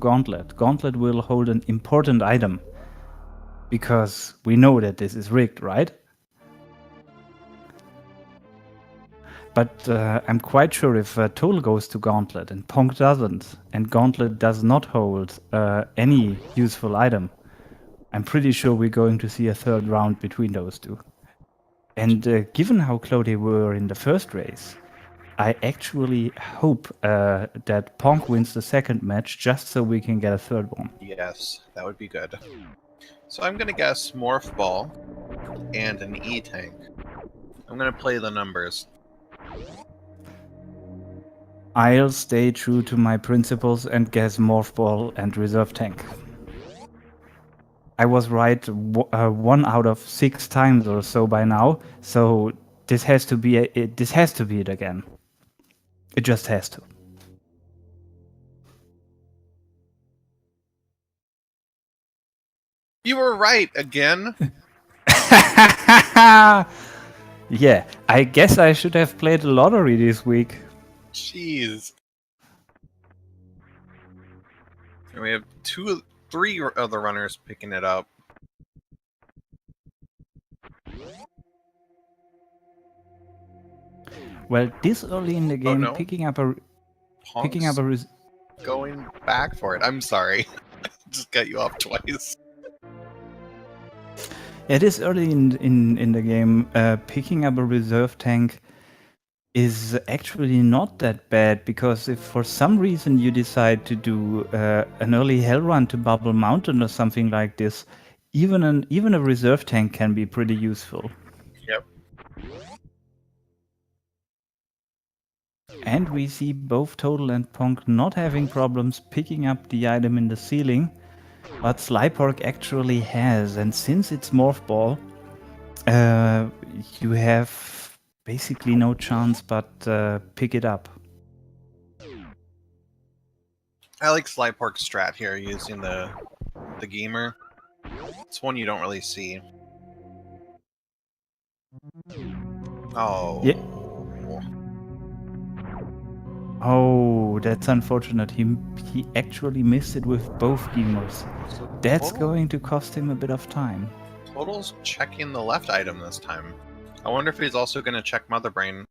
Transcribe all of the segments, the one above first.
Gauntlet. Gauntlet will hold an important item. Because we know that this is rigged, right? But I'm quite sure if Total goes to Gauntlet and Ponk doesn't, and Gauntlet does not hold any useful item, I'm pretty sure we're going to see a third round between those two. And given how close they were in the first race, I actually hope that Ponk wins the second match just so we can get a third one. Yes, that would be good. So I'm going to guess Morph Ball and an E-Tank. I'm going to play the numbers. I'll stay true to my principles and guess Morph Ball and Reserve Tank. I was right 1 out of 6 times or so by now, so this has to be it again. It just has to. You were right again. Yeah, I guess I should have played the lottery this week. Jeez. And we have 3 other runners picking it up. Well, this early in the game, no. picking up a going back for it. I'm sorry. Just got you off twice. Yeah, this early in the game, picking up a reserve tank is actually not that bad, because if for some reason you decide to do an early hell run to Bubble Mountain or something like this, even a reserve tank can be pretty useful. Yep. And we see both Total and Ponk not having problems picking up the item in the ceiling, but SlyPork actually has, and since it's Morph Ball, you have basically no chance but pick it up. I like SlyPork's strat here, using the gamer. It's one you don't really see. Oh. Yeah. Oh, that's unfortunate. He actually missed it with both gamers. So that's going to cost him a bit of time. Total's checking the left item this time. I wonder if he's also going to check Mother Brain.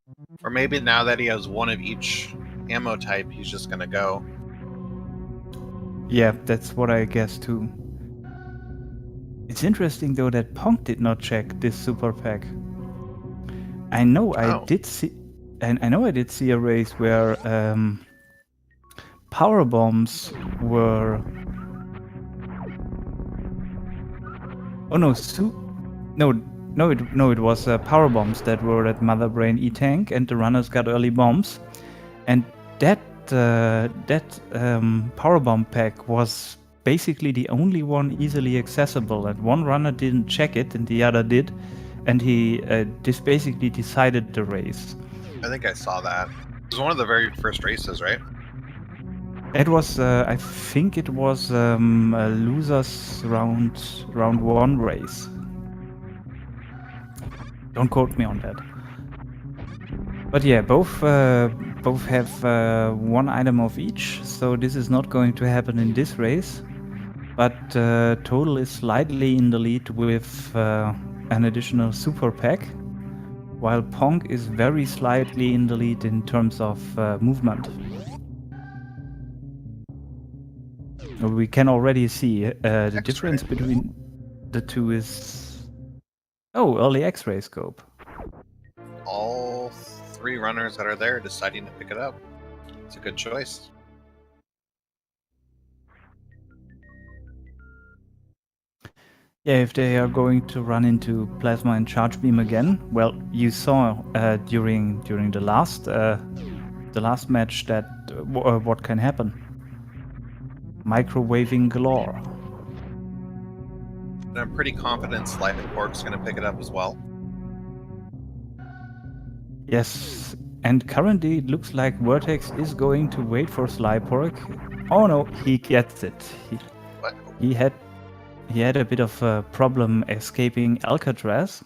Or maybe now that he has one of each ammo type, he's just going to go. Yeah, that's what I guess too. It's interesting though that Ponk did not check this super pack. I know I did see, and I know I did see a race where power bombs were. Oh no, it was power bombs that were at Mother Brain E-Tank, and the runners got early bombs, and that power bomb pack was basically the only one easily accessible, and one runner didn't check it and the other did, and he just basically decided the race. I think I saw that. It was one of the very first races, right? It was, I think it was a losers round 1 race. Don't quote me on that. But yeah, both have 1 item of each, so this is not going to happen in this race. But Total is slightly in the lead with an additional super pack, while Ponk is very slightly in the lead in terms of movement. We can already see the difference between the two is... Oh, early X-ray scope. All 3 runners that are there deciding to pick it up. It's a good choice. Yeah, if they are going to run into Plasma and Charge Beam again, well, you saw during the last match that what can happen. Microwaving galore. And I'm pretty confident SlyPork's going to pick it up as well. Yes, and currently it looks like Vertex is going to wait for SlyPork. Oh no, he gets it. He had a bit of a problem escaping Alcatraz.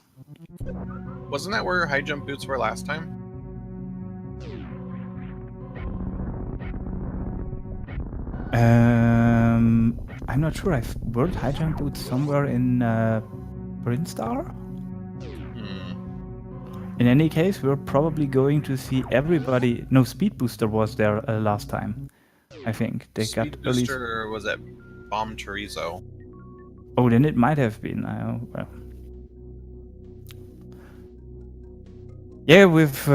Wasn't that where high jump boots were last time? I'm not sure. I've world high jump boots somewhere in Brinstar. In any case, we're probably going to see everybody. No, Speed Booster was there last time. I think they got Speed early. Booster was at Bomb Chorizo. Oh, then it might have been. Well. Yeah, with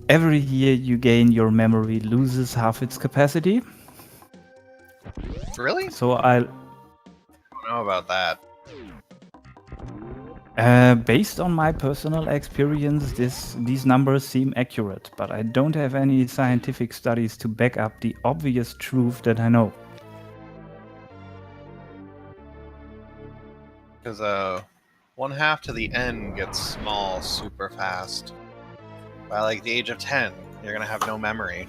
every year you gain, your memory loses half its capacity. Really? So I don't know about that. based on my personal experience, these numbers seem accurate, but I don't have any scientific studies to back up the obvious truth that I know. Because 1/2 to the n gets small super fast. By like the age of 10, you're gonna have no memory.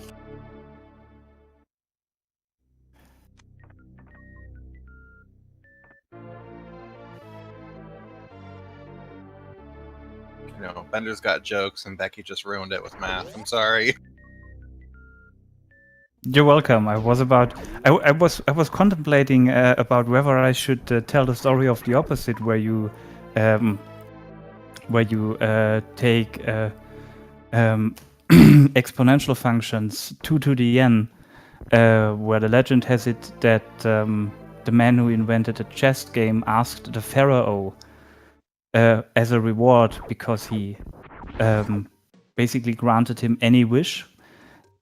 You know, Bender's got jokes and Becky just ruined it with math. I'm sorry. You're welcome. I was contemplating about whether I should tell the story of the opposite, where you take exponential functions 2 to the n, where the legend has it that the man who invented the chess game asked the pharaoh as a reward, because he basically granted him any wish,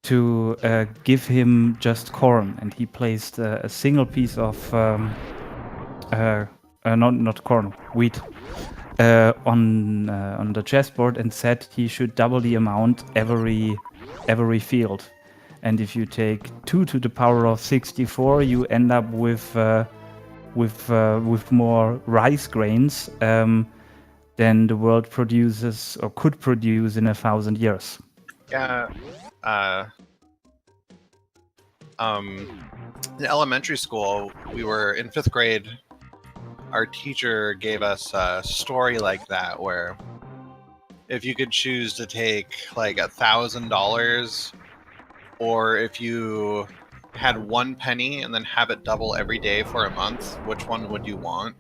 to give him just corn, and he placed a single piece of not corn, wheat, on the chessboard, and said he should double the amount every field. And if you take 2 to the power of 64, you end up with more rice grains than the world produces or could produce in 1,000 years. Yeah. In elementary school, we were in 5th grade. Our teacher gave us a story like that, where if you could choose to take like $1,000, or if you had 1 penny and then have it double every day for a month, which one would you want?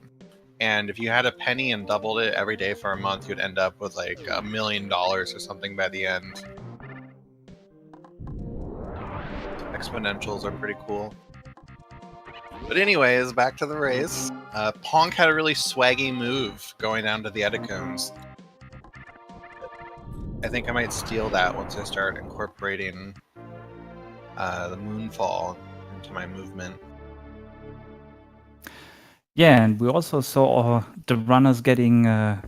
And if you had a penny and doubled it every day for a month, you'd end up with like $1 million or something by the end. Exponentials are pretty cool. But anyways, back to the race. Ponk had a really swaggy move going down to the Edicones. I think I might steal that once I start incorporating the Moonfall into my movement. Yeah, and we also saw the runners getting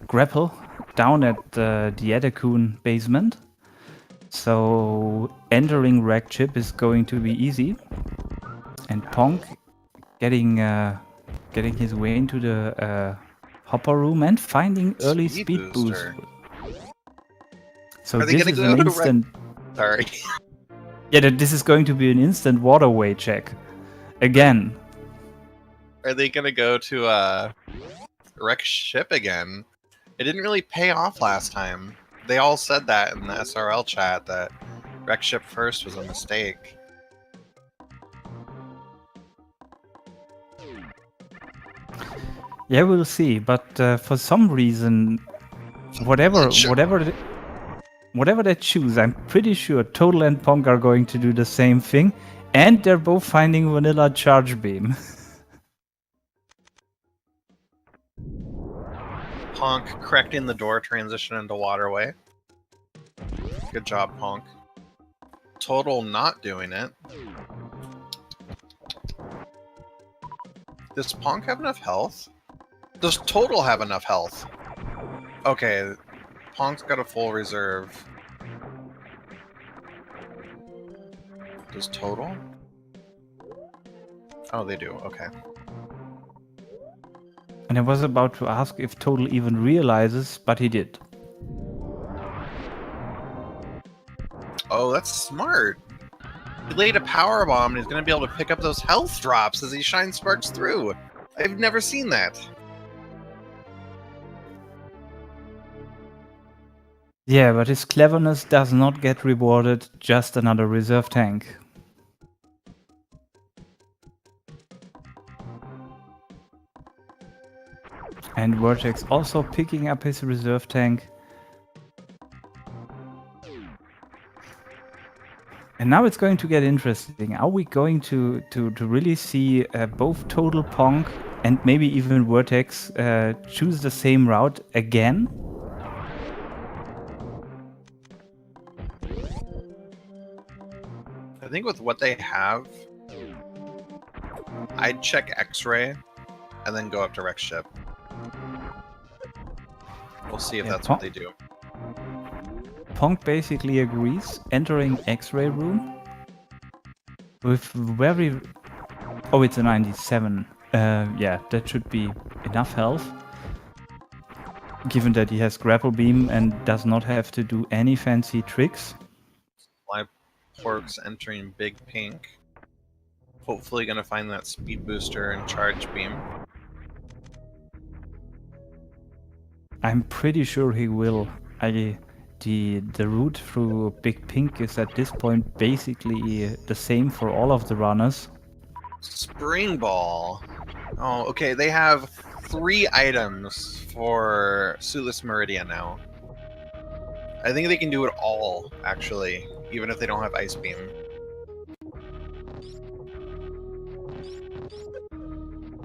grapple down at the Edekun basement. So entering Rag Chip is going to be easy. And Ponk getting his way into the hopper room and finding early speed boost. So this is an instant. Sorry. Yeah, this is going to be an instant waterway check. Again. Are they gonna go to wreck ship again? It didn't really pay off last time. They all said that in the SRL chat, that wreck ship first was a mistake. Yeah, we'll see. But for some reason, whatever they choose, I'm pretty sure Total and Ponk are going to do the same thing, and they're both finding vanilla charge beam. Ponk correcting the door transition into waterway. Good job, Ponk. Total not doing it. Does Ponk have enough health? Does Total have enough health? Okay, Ponk's got a full reserve. Does Total? Oh, they do, okay. And I was about to ask if Total even realizes, but he did. Oh, that's smart. He laid a power bomb and he's going to be able to pick up those health drops as he shines sparks through. I've never seen that. Yeah, but his cleverness does not get rewarded, just another reserve tank. And Vertex also picking up his reserve tank. And now it's going to get interesting. Are we going to really see both Total Ponk and maybe even Vertex choose the same route again? I think with what they have, I'd check X-ray and then go up to Rex Ship. We'll see if that's what they do. Ponk basically agrees, entering X-ray room with very... Oh, it's a 97. Yeah, that should be enough health. Given that he has grapple beam and does not have to do any fancy tricks. SlyPork's entering Big Pink. Hopefully gonna find that speed booster and charge beam. I'm pretty sure he will. The route through Big Pink is at this point basically the same for all of the runners. Spring Ball. Oh, okay. They have 3 items for Suitless Meridian now. I think they can do it all, actually, even if they don't have Ice Beam.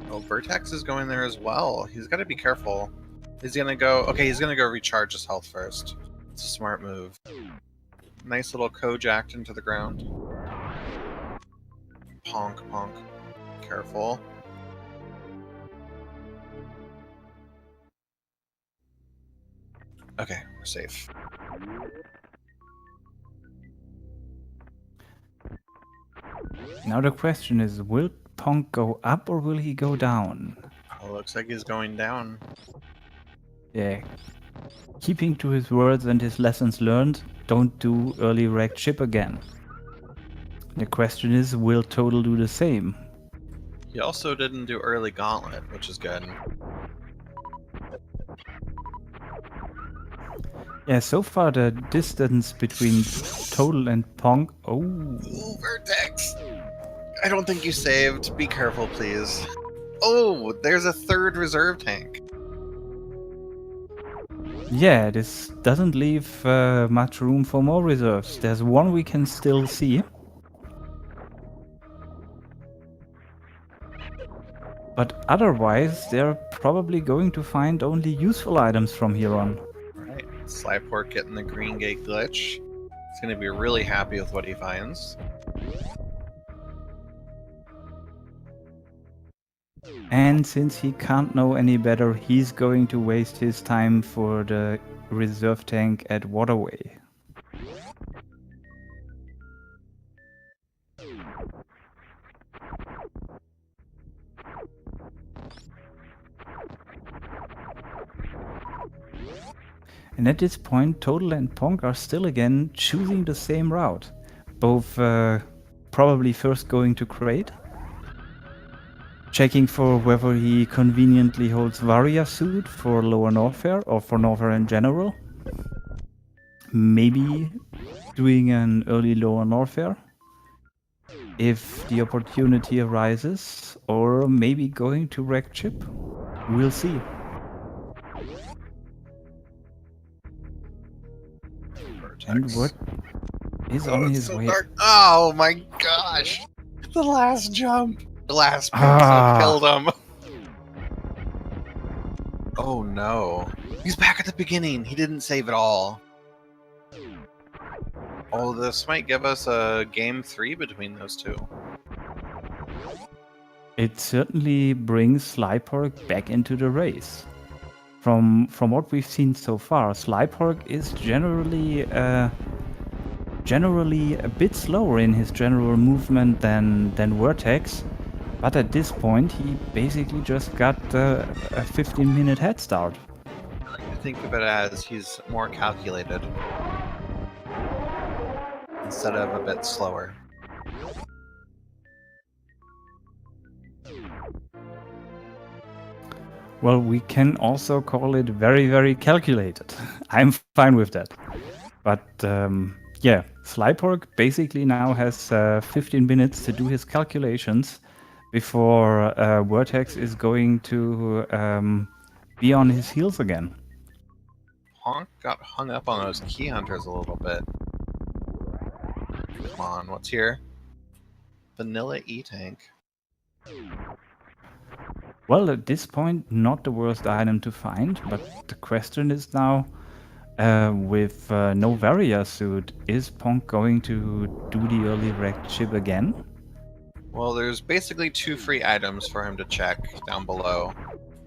Oh, Vertex is going there as well. He's got to be careful. He's gonna go... Okay, he's gonna go recharge his health first. It's a smart move. Nice little Kojak into the ground. Ponk, ponk. Careful. Okay, we're safe. Now the question is, will Ponk go up or will he go down? Oh, looks like he's going down. Yeah. Keeping to his words and his lessons learned, don't do early wrecked ship again. The question is, will Total do the same? He also didn't do early Gauntlet, which is good. Yeah, so far the distance between Total and Ponk... Oh! Ooh, Vertex! I don't think you saved. Be careful, please. Oh, there's a 3rd reserve tank. Yeah, this doesn't leave much room for more reserves. There's one we can still see. But otherwise, they're probably going to find only useful items from here on. Right, SlyPork getting the green gate glitch. He's gonna be really happy with what he finds. And since he can't know any better, he's going to waste his time for the reserve tank at Waterway. And at this point, Total and Ponk are still again choosing the same route. Both probably first going to Crate. Checking for whether he conveniently holds Varia suit for Lower Norfair or for Norfair in general. Maybe doing an early Lower Norfair if the opportunity arises, or maybe going to Wrecked Ship. We'll see. And what is on his way? Dark. Oh my gosh! The last jump! The last pixel killed him! Oh no. He's back at the beginning! He didn't save at all. Oh, this might give us a game 3 between those two. It certainly brings SlyPork back into the race. From what we've seen so far, SlyPork is generally a bit slower in his general movement than Vertex, but at this point he basically just got a 15-minute head start. I think of it as he's more calculated instead of a bit slower. Well, we can also call it very, very calculated. I'm fine with that. But yeah, SlyPork basically now has 15 minutes to do his calculations before Vertex is going to be on his heels again. Ponk got hung up on those key hunters a little bit. Come on, what's here? Vanilla E-Tank. Well, at this point, not the worst item to find, but the question is now, with no Warrior suit, is Ponk going to do the early wrecked chip again? Well, there's basically 2 free items for him to check down below.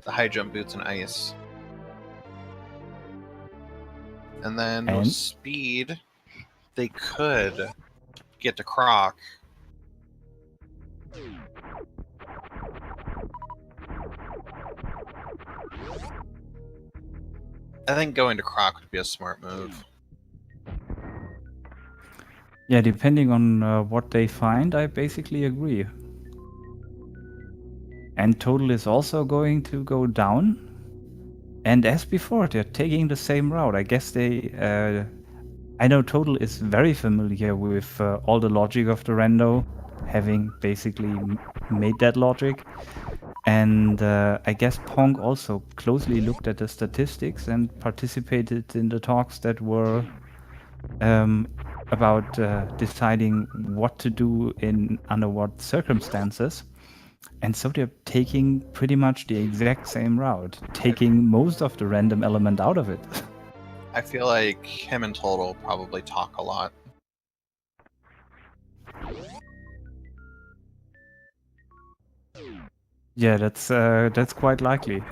The high jump boots and ice. And then with speed, they could get to Croc. I think going to Croc would be a smart move. Yeah, depending on what they find, I basically agree. And total is also going to go down. And as before, they're taking the same route. I guess they... I know Total is very familiar with all the logic of the rando, having basically made that logic. And I guess Ponk also closely looked at the statistics and participated in the talks that were about deciding what to do in under what circumstances. And so they're taking pretty much the exact same route, taking most of the random element out of it. I feel like him and Total probably talk a lot. Yeah, that's quite likely.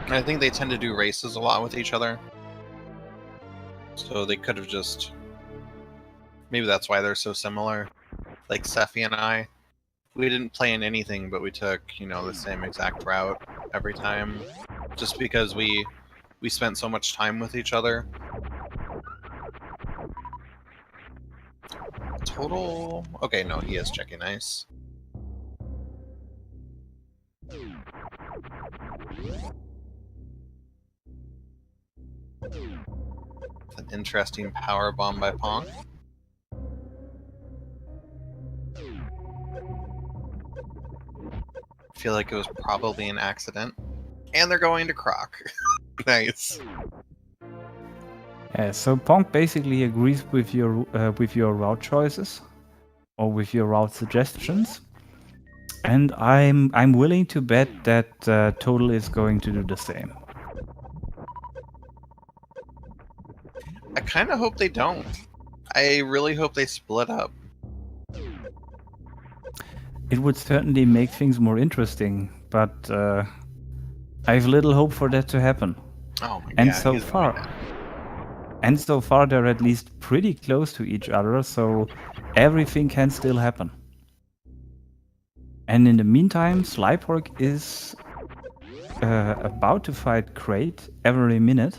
I think they tend to do races a lot with each other. So they could have just... Maybe that's why they're so similar. Like Sephi and I. We didn't play in anything, but we took, you know, the same exact route every time. Just because we spent so much time with each other. Total... Okay, no, he is checking ice. An interesting power bomb by Ponk. I feel like it was probably an accident. And they're going to Croc. Nice. Yeah, so Ponk basically agrees with your route choices, or with your route suggestions, and I'm willing to bet that Total is going to do the same. I kind of hope they don't. I really hope they split up. It would certainly make things more interesting, but I have little hope for that to happen. Oh my god! And so far they're at least pretty close to each other, so everything can still happen. And in the meantime, SlyPork is about to fight Crate every minute.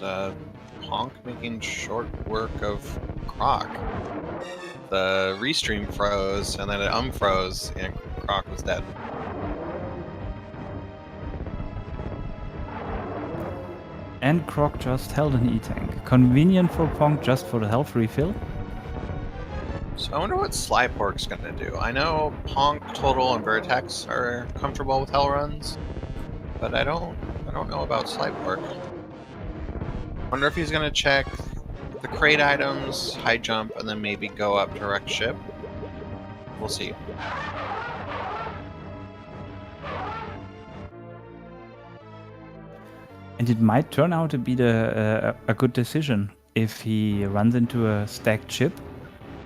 And Ponk making short work of Croc. The restream froze, and then it unfroze, and Croc was dead. And Croc just held an E-Tank. Convenient for Ponk just for the health refill. So I wonder what SlyPork's gonna do. I know Ponk, Total, and Vertex are comfortable with hell runs, but I don't know about SlyPork. Wonder if he's gonna check the crate items, high jump, and then maybe go up to wreck ship. We'll see. And it might turn out to be a good decision if he runs into a stacked chip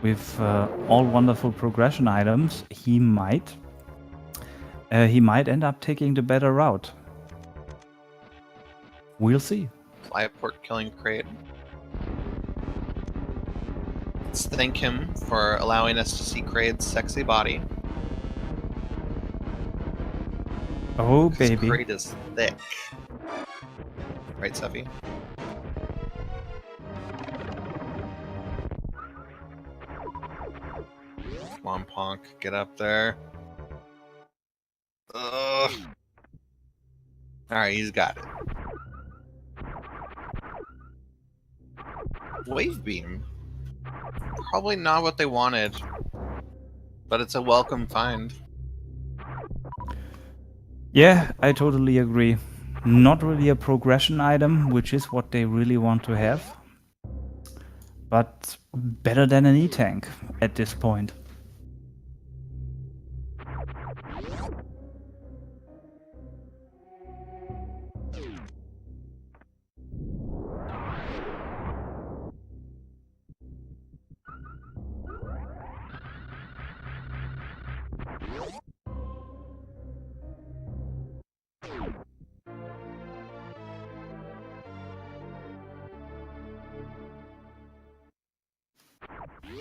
with all wonderful progression items. He might end up taking the better route. We'll see. SlyPork killing crate. Let's thank him for allowing us to see Crate's sexy body. Oh baby. Crate is thick. Right, Sephi? Come on, Ponk, get up there. Ugh. Alright, he's got it. Wave Beam. Probably not what they wanted, but it's a welcome find. Yeah, I totally agree. Not really a progression item, which is what they really want to have. But better than an E-Tank at this point.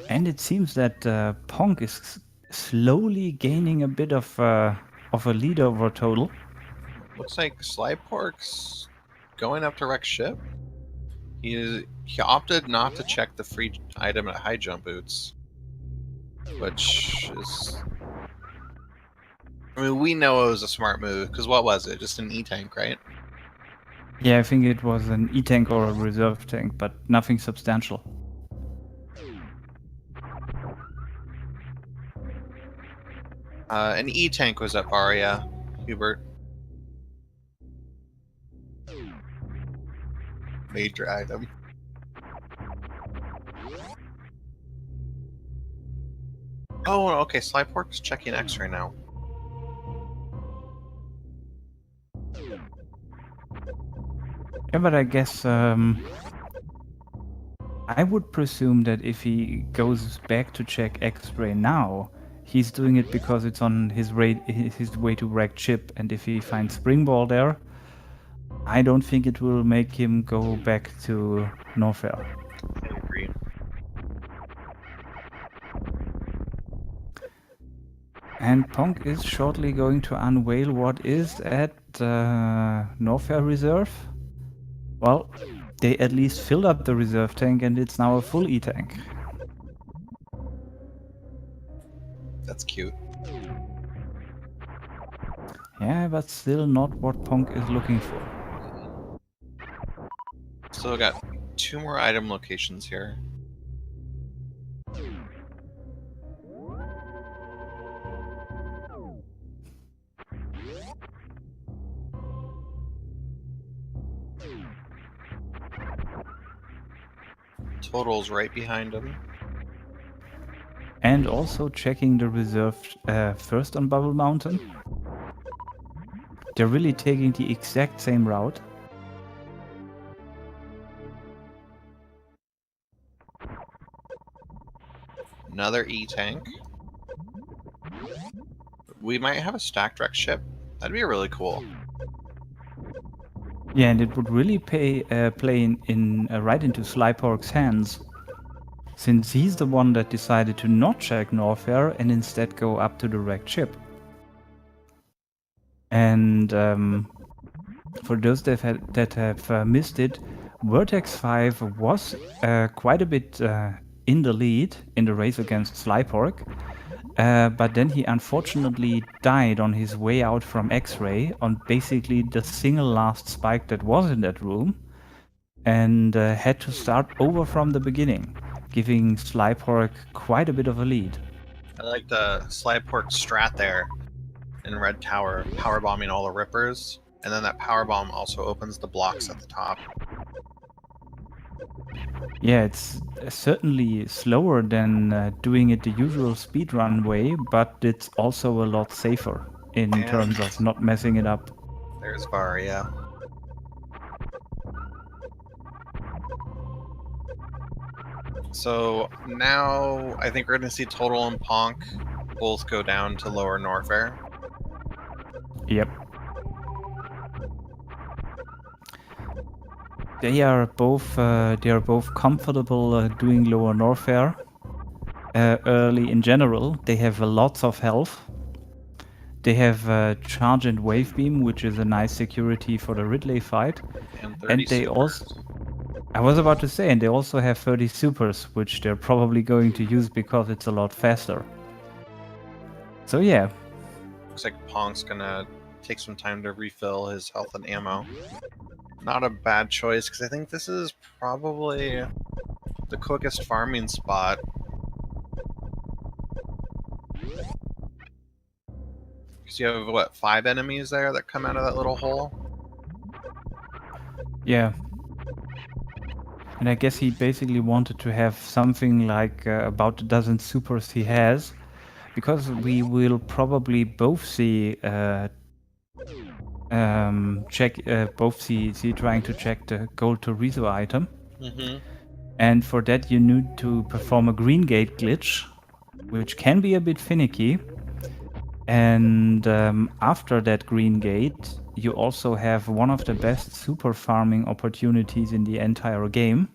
And it seems that Ponk is slowly gaining a bit of a lead over Total. Looks like SlyPork's going up to wreck ship. He opted not to check the free item at high jump boots, which is... I mean, we know it was a smart move, because what was it? Just an E-Tank, right? Yeah, I think it was an E-Tank or a reserve tank, but nothing substantial. An E-Tank was at Varia, Hubert. Major item. Oh, okay, SlyPork's checking X-ray now. Yeah, but I guess I would presume that if he goes back to check X-ray now, he's doing it because it's on his way to wreck chip, and if he finds Spring Ball there, I don't think it will make him go back to Norfair. I agree. And Ponk is shortly going to unveil what is at Norfair Reserve. Well, they at least filled up the reserve tank and it's now a full E-Tank. That's cute. Yeah, but still not what Ponk is looking for. Still got 2 more item locations here. Total's right behind him. And also checking the reserve first on Bubble Mountain. They're really taking the exact same route. Another E-Tank. We might have a stacked wreck ship. That'd be really cool. Yeah, and it would really play in right into SlyPork's hands, since he's the one that decided to not check Norfair and instead go up to the wrecked ship. And for those that have missed it, vertex5 was quite a bit in the lead in the race against SlyPork. But then he unfortunately died on his way out from X-Ray on basically the single last spike that was in that room, and had to start over from the beginning, giving SlyPork quite a bit of a lead. I like the SlyPork strat there in Red Tower, powerbombing all the rippers, and then that powerbomb also opens the blocks at the top. Yeah, it's certainly slower than doing it the usual speedrun way, but it's also a lot safer in terms of not messing it up. There's Varia. So now I think we're going to see Total and Ponk both go down to lower Norfair. Yep. They are both comfortable doing lower Norfair early in general. They have lots of health. They have charge and wave beam, which is a nice security for the Ridley fight. And they also, I was about to say, and they also have 30 supers, which they're probably going to use because it's a lot faster. So yeah, Looks like Ponk's gonna take some time to refill his health and ammo. Not a bad choice, because I think this is probably the quickest farming spot. Because you have, what, 5 enemies there that come out of that little hole? yeah. And I guess he basically wanted to have something like about a dozen supers he has, because we will probably both see both see trying to check the gold Torizo item. Mm-hmm. And for that you need to perform a green gate glitch, which can be a bit finicky. And after that green gate, you also have one of the best super farming opportunities in the entire game.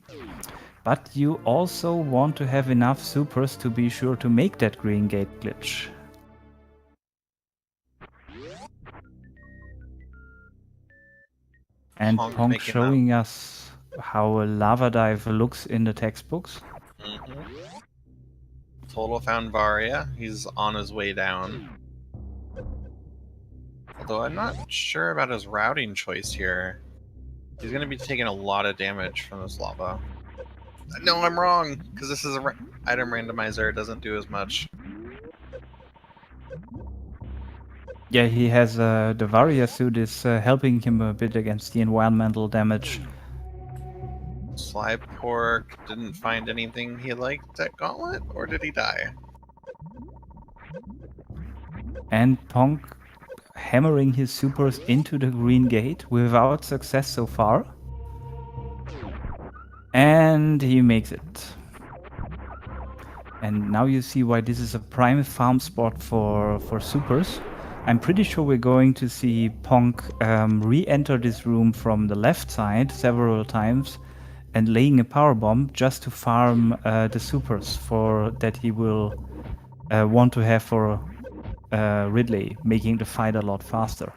But you also want to have enough supers to be sure to make that green gate glitch. And Ponk showing us how a lava dive looks in the textbooks. Mm-hmm. Total found Varia. He's on his way down. Although I'm not sure about his routing choice here. He's going to be taking a lot of damage from this lava. No, I'm wrong, because this is an item randomizer. It doesn't do as much. Yeah, he has the Varia suit is helping him a bit against the environmental damage. SlyPork didn't find anything he liked at Gauntlet, or did he die? And Ponk hammering his supers into the green gate without success so far. And he makes it. And now you see why this is a prime farm spot for supers. I'm pretty sure we're going to see Ponk re-enter this room from the left side several times and laying a power bomb just to farm the supers for that he will want to have for Ridley, making the fight a lot faster.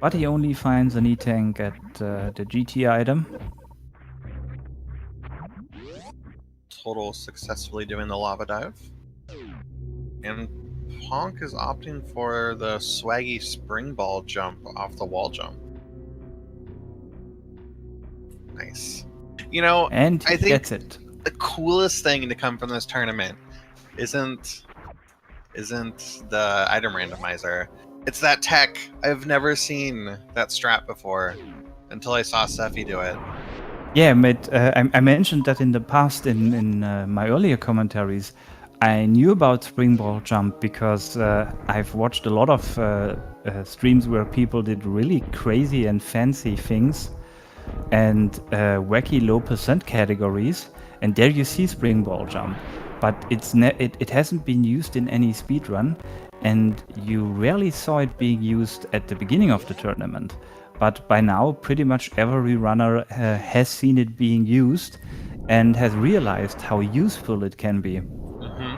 But he only finds an E-tank at the GT item. Total successfully doing the lava dive. And Ponk is opting for the swaggy spring ball jump off the wall jump. Nice. You know, and I think gets it. The coolest thing to come from this tournament isn't the item randomizer. It's that tech. I've never seen that strap before until I saw Sephi do it. Yeah, I mentioned that in the past in my earlier commentaries. I knew about Springball Jump because I've watched a lot of streams where people did really crazy and fancy things and wacky low percent categories, and there you see Springball Jump. But it hasn't been used in any speedrun, and you rarely saw it being used at the beginning of the tournament. But by now, pretty much every runner has seen it being used and has realized how useful it can be. Mm-hmm.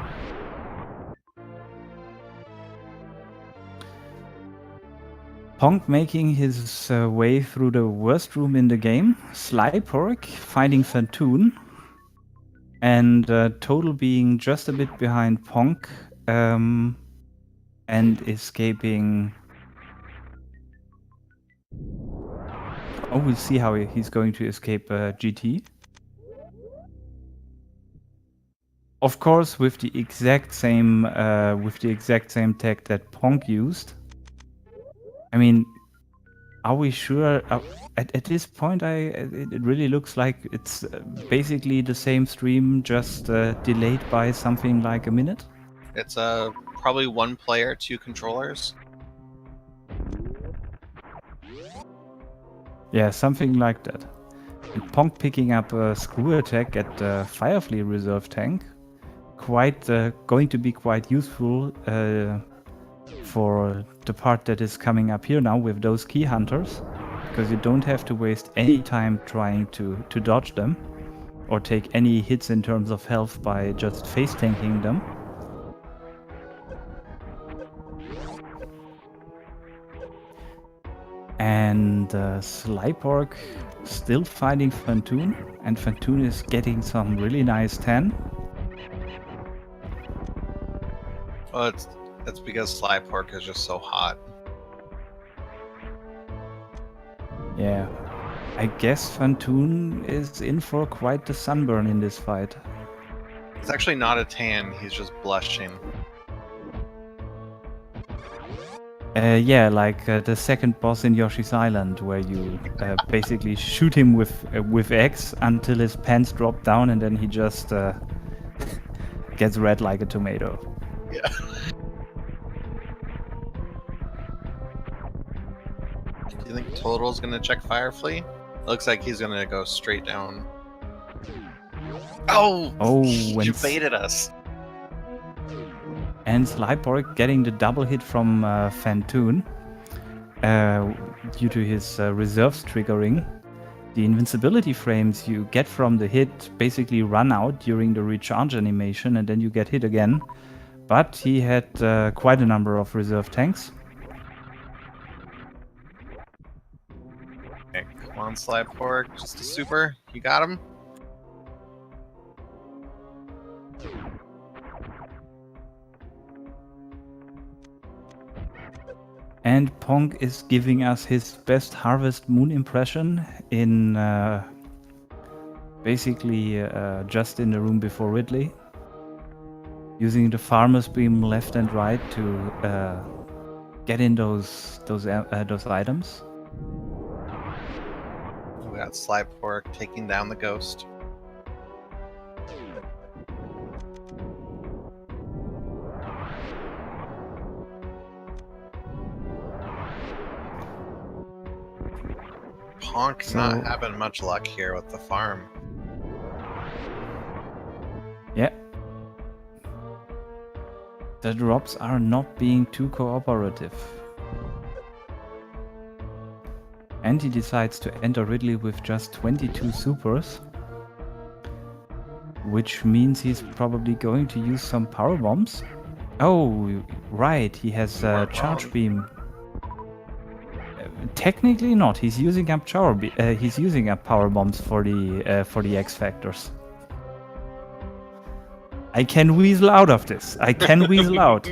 Ponk making his way through the worst room in the game, SlyPork finding Fantoon, and Total being just a bit behind Ponk and escaping. Oh, we'll see how he's going to escape GT. Of course, with the exact same tech that Ponk used. I mean, are we sure? At this point, it really looks like it's basically the same stream, just delayed by something like a minute. It's probably 1 player, 2 controllers. Yeah, something like that. And Ponk picking up a screw attack at the Firefly reserve tank, going to be quite useful for the part that is coming up here now with those key hunters, because you don't have to waste any time trying to dodge them or take any hits in terms of health by just face tanking them. And SlyPork still fighting Fantoon, and Fantoon is getting some really nice tan. Well, it's because SlyPork is just so hot. Yeah. I guess Fantoon is in for quite the sunburn in this fight. It's actually not a tan, he's just blushing. Yeah, like the second boss in Yoshi's Island, where you basically shoot him with X until his pants drop down, and then he just gets red like a tomato. Yeah. Do you think Total's gonna check Firefly? Looks like he's gonna go straight down. Oh! You baited us! And SlyPork getting the double hit from Fantoon due to his reserves triggering. The invincibility frames you get from the hit basically run out during the recharge animation, and then you get hit again. But he had quite a number of reserve tanks. Okay, come on, SlyPork. Just a super. You got him? And Ponk is giving us his best Harvest Moon impression in basically just in the room before Ridley, using the Farmer's Beam left and right to get in those items. We got SlyPork taking down the ghost. Ponk's not having much luck here with the farm. Yeah. The drops are not being too cooperative. And he decides to enter Ridley with just 22 supers, which means he's probably going to use some power bombs. Oh, right, he has a charge beam. Technically not. He's using up power bombs for the X factors. I can weasel out of this. I can weasel out.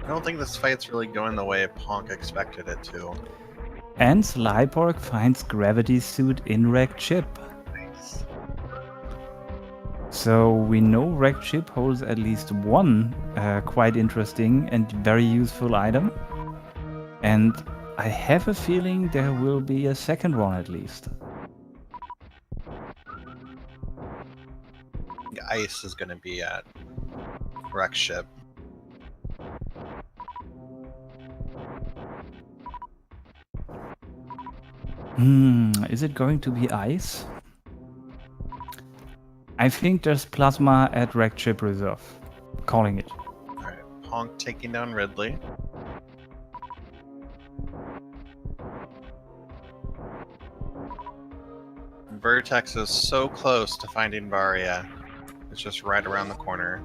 I don't think this fight's really going the way Ponk expected it to. And SlyPork finds Gravity Suit in Wrecked Ship. Nice. So we know Wrecked Ship holds at least one quite interesting and very useful item. And I have a feeling there will be a second one at least. Ice is going to be at Wrecked Ship. Is it going to be ice? I think there's plasma at Wrecked Ship Reserve. Calling it. Alright, Ponk taking down Ridley. Vertex is so close to finding Varia. It's just right around the corner.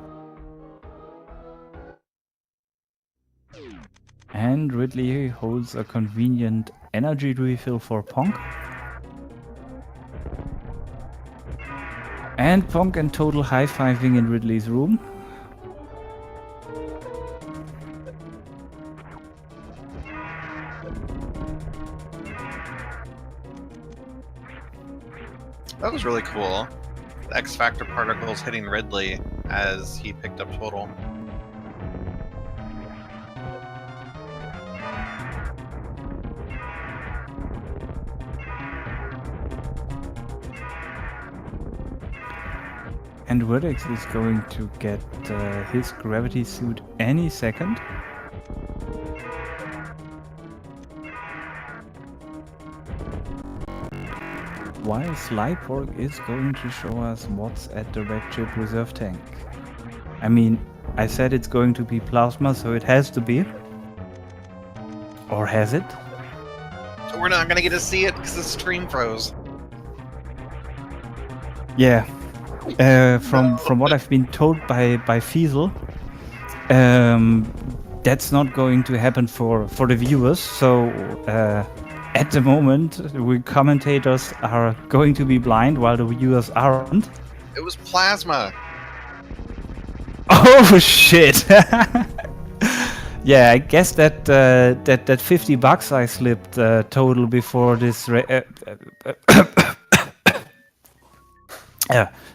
And Ridley holds a convenient energy refill for Ponk. And Ponk and Total high-fiving in Ridley's room. That was really cool. The X-Factor particles hitting Ridley as he picked up Total. And Vertex is going to get his gravity suit any second. While SlyPork is going to show us what's at the Wrecked Ship reserve tank. I mean, I said it's going to be plasma, so it has to be. Or has it? We're not gonna get to see it because the stream froze. Yeah. From what I've been told by Fiesel, That's not going to happen for the viewers. So at the moment, we commentators are going to be blind while the viewers aren't. It was plasma. Oh shit! Yeah, I guess that that $50 I slipped total before this.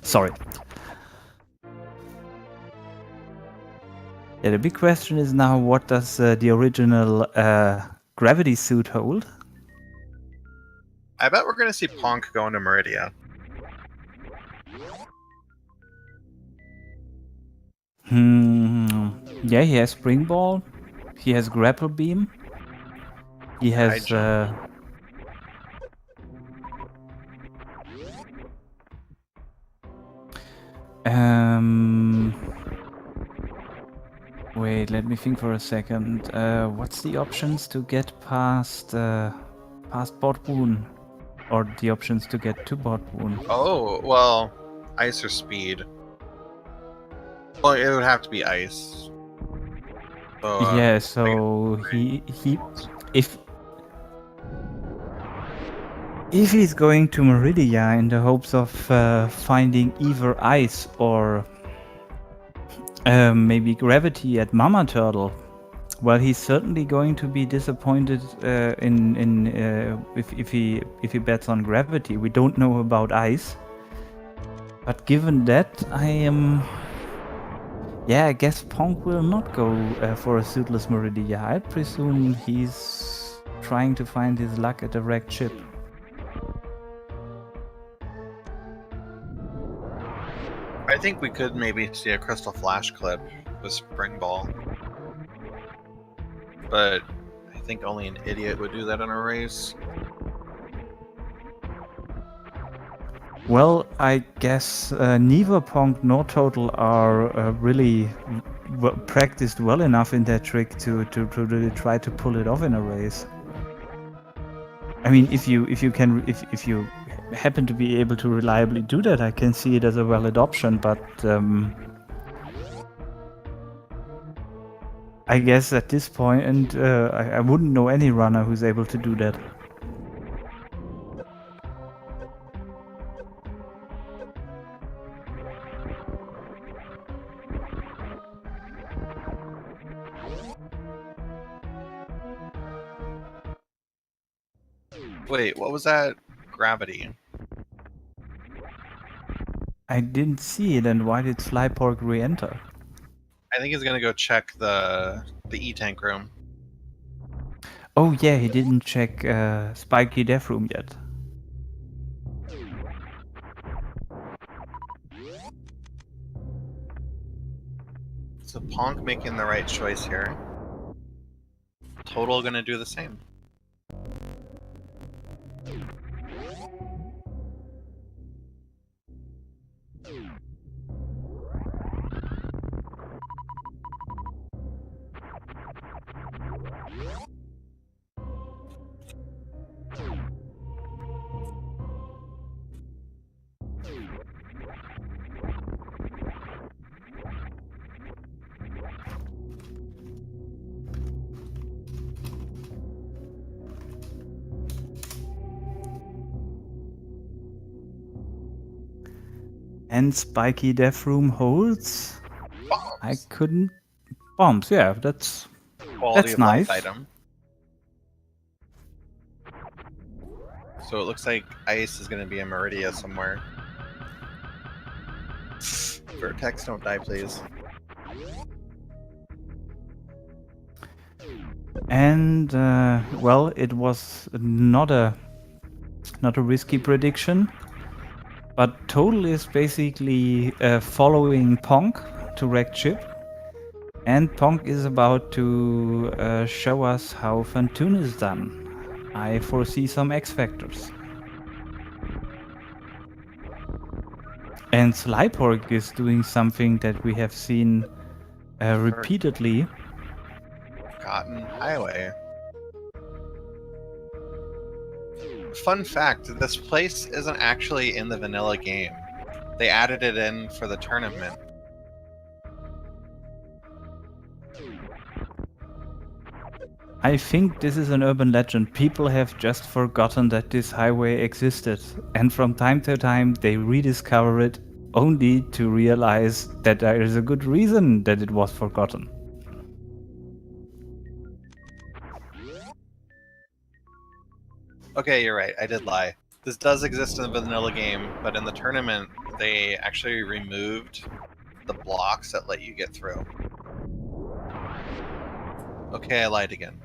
Sorry. Yeah, the big question is now, what does the original gravity suit hold? I bet we're gonna see Ponk going to Meridia. Yeah, he has Spring Ball. He has Grapple Beam. He has. Wait, let me think for a second. What's the options to get past Bot Boon? Or the options to get to Bot Boon? Oh, well, ice or speed. Well, it would have to be ice. So, Yeah, so if he's going to Meridia in the hopes of finding either ice or maybe gravity at Mama Turtle, well, he's certainly going to be disappointed if he bets on gravity. We don't know about ice, but given that, I guess Ponk will not go for a suitless Meridia. I presume he's trying to find his luck at a wrecked ship. I think we could maybe see a Crystal Flash clip with Spring Ball. But I think only an idiot would do that in a race. Well, I guess neither Ponk nor Total are really practiced well enough in that trick to really try to pull it off in a race. I mean, if you happen to be able to reliably do that, I can see it as a valid option. But I guess at this point, I wouldn't know any runner who's able to do that. Wait, what was that? Gravity. I didn't see it, and why did SlyPork re-enter? I think he's gonna go check the E-tank room. Oh yeah, he didn't check Spiky Death Room yet. So Ponk making the right choice here. Total gonna do the same. And Spiky Death Room holds. Bombs. I couldn't. Bombs, yeah, that's Quality of nice. life item. So it looks like ice is gonna be in Meridia somewhere. Vertex, don't die, please. And well, it was not a risky prediction, but Total is basically following Ponk to wreck ship, and Ponk is about to show us how Fantoon is done. I foresee some X factors. And SlyPork is doing something that we have seen repeatedly. Cotton Highway. Fun fact, this place isn't actually in the vanilla game. They added it in for the tournament. I think this is an urban legend. People have just forgotten that this highway existed, and from time to time they rediscover it only to realize that there is a good reason that it was forgotten. Okay, you're right. I did lie. This does exist in the vanilla game, but in the tournament, they actually removed the blocks that let you get through. Okay, I lied again.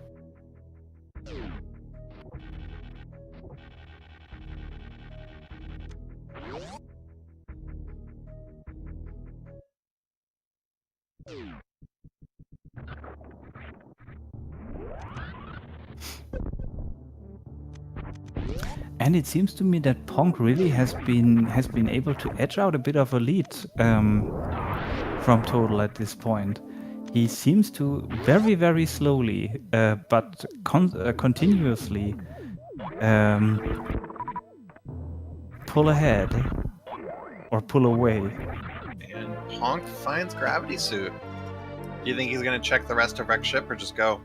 And it seems to me that Ponk really has been able to edge out a bit of a lead from Total at this point. He seems to very slowly, but continuously pull ahead or pull away. And Ponk finds Gravity Suit. Do you think he's gonna check the rest of Wreck Ship or just go?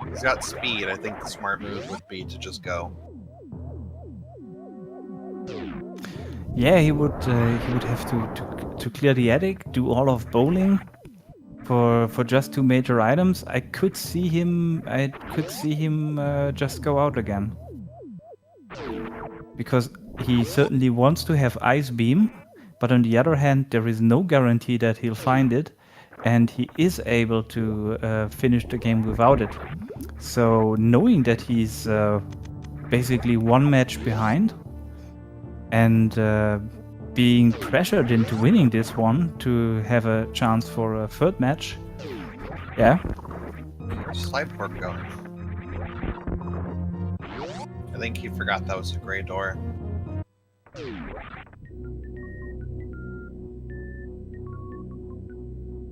He's got speed. I think the smart move would be to just go. Yeah, he would have to clear the attic, do all of bowling for just 2 major items. I could see him just go out again. Because he certainly wants to have Ice Beam, but on the other hand, there is no guarantee that he'll find it, and he is able to finish the game without it. So knowing that he's basically 1 match behind, and being pressured into winning this one to have a chance for a 3rd match, yeah. Where's SlyPork going? I think he forgot that was a gray door.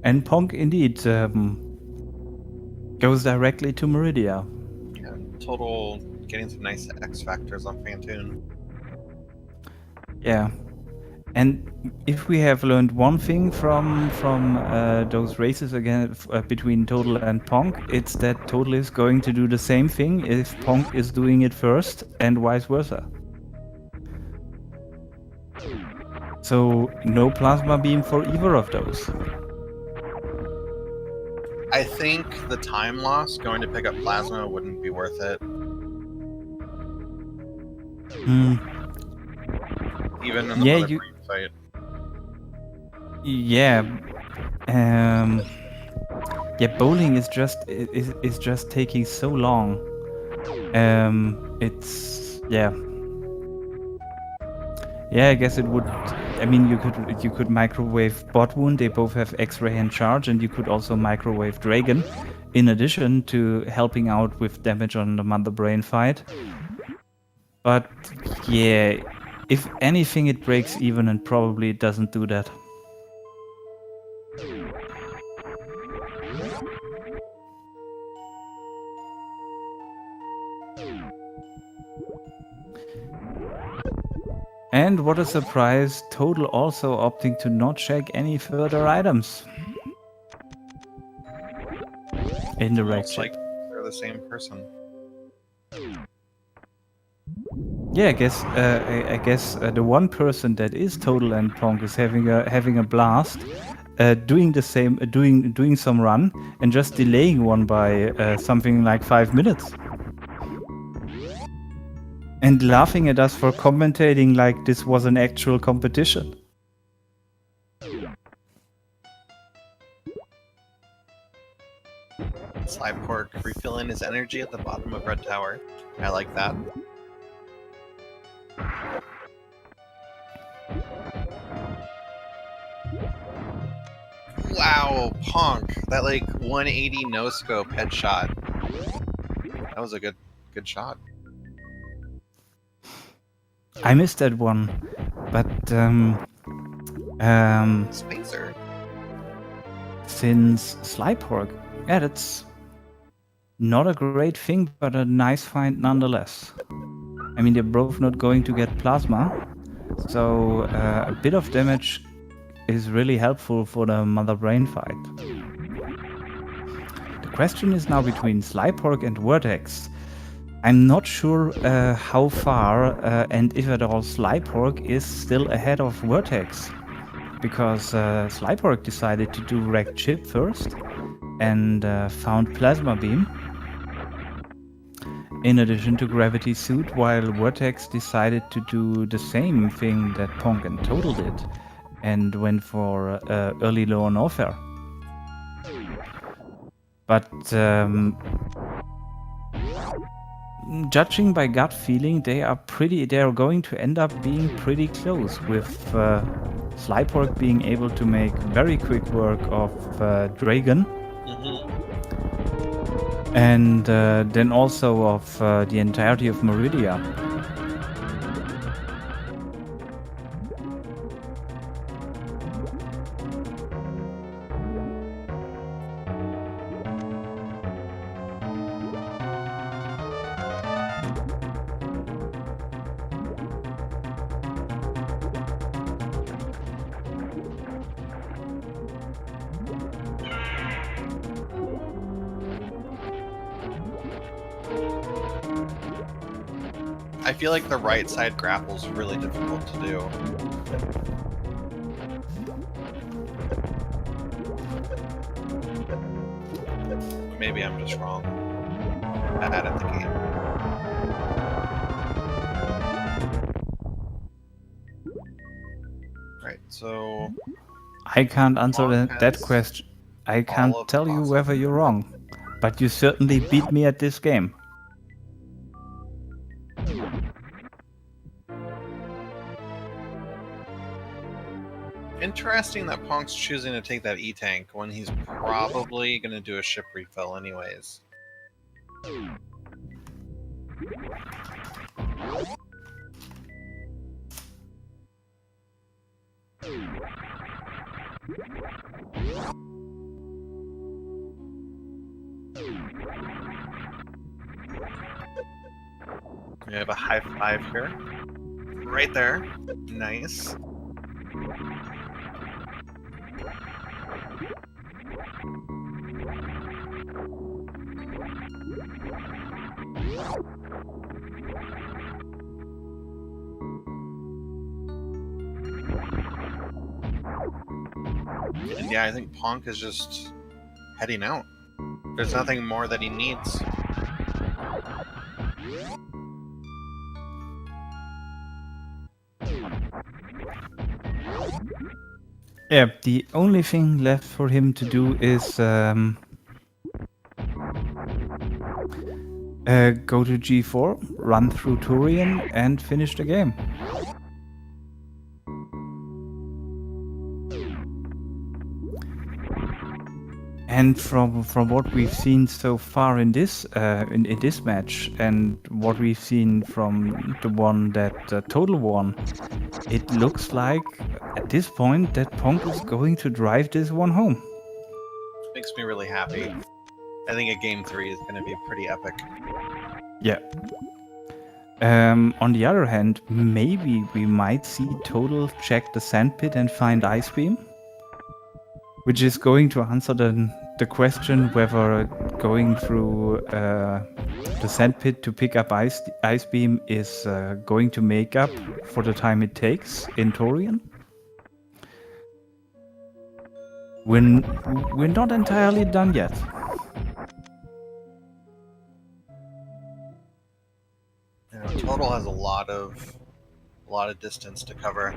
And Ponk indeed goes directly to Meridia. Yeah, Total getting some nice X factors on Phantoon. Yeah. And if we have learned one thing from those races again between Total and Ponk, it's that Total is going to do the same thing if Ponk is doing it first, and vice versa. So no plasma beam for either of those. I think the time loss going to pick up plasma wouldn't be worth it. Even in the mother brain fight. Yeah. Yeah, bowling is just taking so long. It's yeah. Yeah, I guess it would. I mean, you could microwave Bot Wound. They both have X-ray and charge, and you could also microwave Dragon, in addition to helping out with damage on the Mother Brain fight. But yeah, if anything, it breaks even, and probably it doesn't do that. And what a surprise, Total also opting to not check any further items in the wreck ship. Like they're the same person. Yeah, I guess the one person that is Total and Ponk is having a blast, doing the same, doing some run and just delaying one by something like 5 minutes. And laughing at us for commentating like this was an actual competition. SlyPork refilling his energy at the bottom of Red Tower. I like that. Wow, Ponk! That like 180 no scope headshot. That was a good shot. I missed that one, but Spacer. Since SlyPork, yeah, that's not a great thing, but a nice find nonetheless. I mean, they're both not going to get plasma, so a bit of damage is really helpful for the mother brain fight. The question is now between SlyPork and Vertex. I'm not sure how far and if at all SlyPork is still ahead of Vertex, because SlyPork decided to do wrecked chip first and found plasma beam in addition to gravity suit, while Vertex decided to do the same thing that Ponk and Total did and went for early low on warfare. But judging by gut feeling, they are going to end up being pretty close, with SlyPork being able to make very quick work of Dragon. And then also of the entirety of Meridia. I feel like the right side grapple is really difficult to do. Maybe I'm just wrong. Bad at the game. Right, so... I can't answer that question. I can't tell you whether you're wrong, but you certainly beat me at this game. Interesting that Ponk's choosing to take that E-Tank when he's probably going to do a ship refill anyways. We have a high five here. Right there. Nice. And yeah, I think Ponk is just heading out. There's nothing more that he needs. Yeah, the only thing left for him to do is go to G4, run through Turian, and finish the game. And from what we've seen so far in this match, and what we've seen from the one that Total won, it looks like at this point that Ponk is going to drive this one home. Makes me really happy. I think a game 3 is going to be pretty epic. Yeah. On the other hand, maybe we might see Total check the sandpit and find Ice Beam, which is going to answer the question whether going through the sandpit to pick up Ice Beam is going to make up for the time it takes in Torian. We're not entirely done yet. Total has a lot of distance to cover.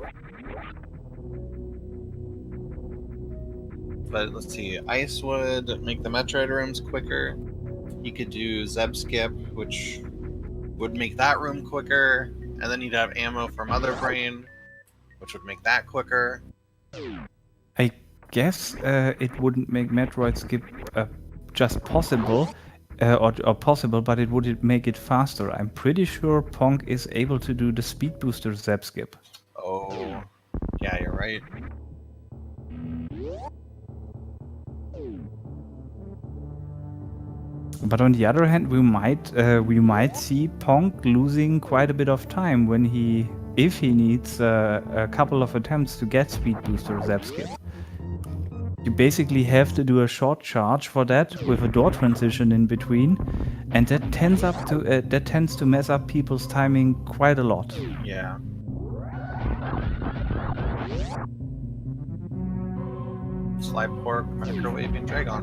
But let's see, Ice would make the Metroid rooms quicker. You could do Zeb Skip, which would make that room quicker, and then you'd have ammo for Mother Brain, which would make that quicker. I guess it wouldn't make Metroid Skip just possible, or possible, but it would make it faster. I'm pretty sure Ponk is able to do the Speed Booster Zeb Skip. Oh, yeah, you're right. But on the other hand, we might see Ponk losing quite a bit of time when he if he needs a couple of attempts to get Speed Booster Zap Skip. You basically have to do a short charge for that with a door transition in between, and that tends to mess up people's timing quite a lot. Yeah. SlyPork, microwaving Dragon.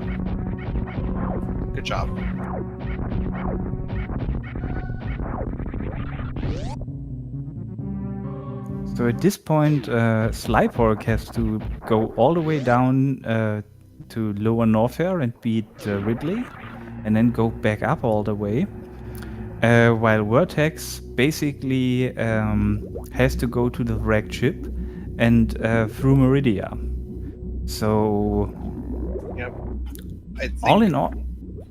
Good job. So at this point, SlyPork has to go all the way down to Lower Norfair and beat Ridley, and then go back up all the way. While Vertex basically has to go to the wrecked ship and through Meridia. So, Yep. I think all in all,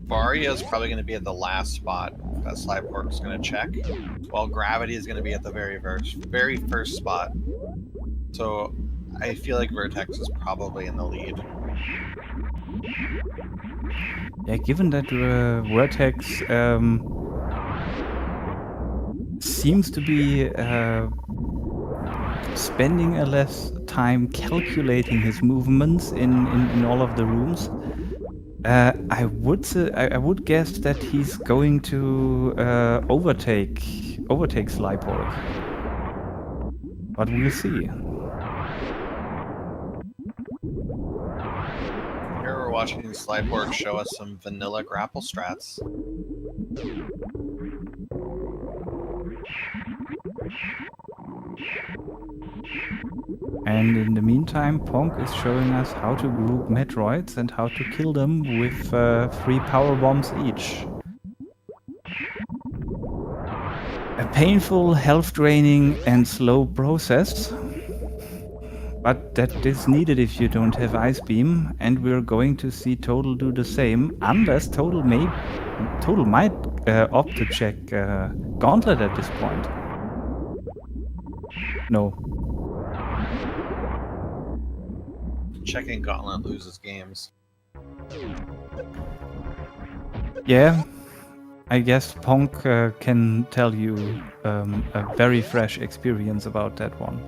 Varia is probably going to be at the last spot that SlyPork is going to check, while Gravity is going to be at the very first spot. So I feel like Vertex is probably in the lead. yeah, given that Vertex seems to be spending a less time calculating his movements in all of the rooms, I would guess that he's going to overtake SlyPork, but we'll see. Here we're watching SlyPork show us some vanilla grapple strats. And in the meantime, Ponk is showing us how to group Metroids and how to kill them with 3 power bombs each. A painful, health-draining and slow process, but that is needed if you don't have Ice Beam, and we're going to see Total do the same, unless Total might opt to check Gauntlet at this point. No. Checking Gauntlet loses games. Yeah, I guess Ponk can tell you a very fresh experience about that one.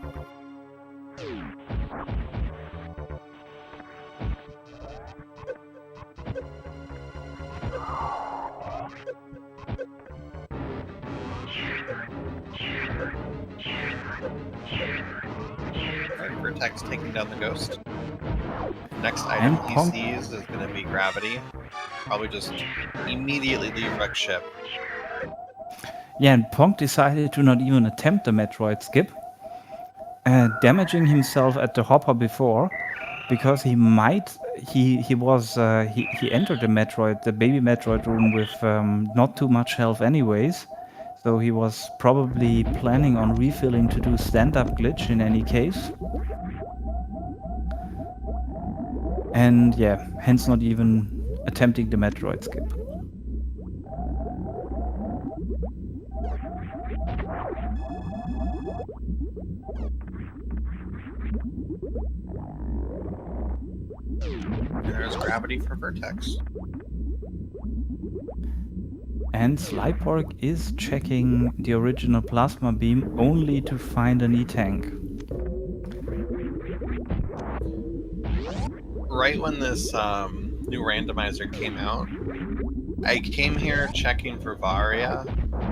Vertex taking down the ghost. Next item he sees is going to be Gravity. Probably just immediately leave wreck ship. Yeah, and Ponk decided to not even attempt the Metroid skip, damaging himself at the hopper before, because he entered the baby Metroid room with not too much health anyways, so he was probably planning on refilling to do stand-up glitch in any case. And yeah, hence not even attempting the Metroid skip. There's Gravity for Vertex. And SlyPork is checking the original Plasma Beam only to find an E-Tank. Right when this new randomizer came out, I came here checking for Varia,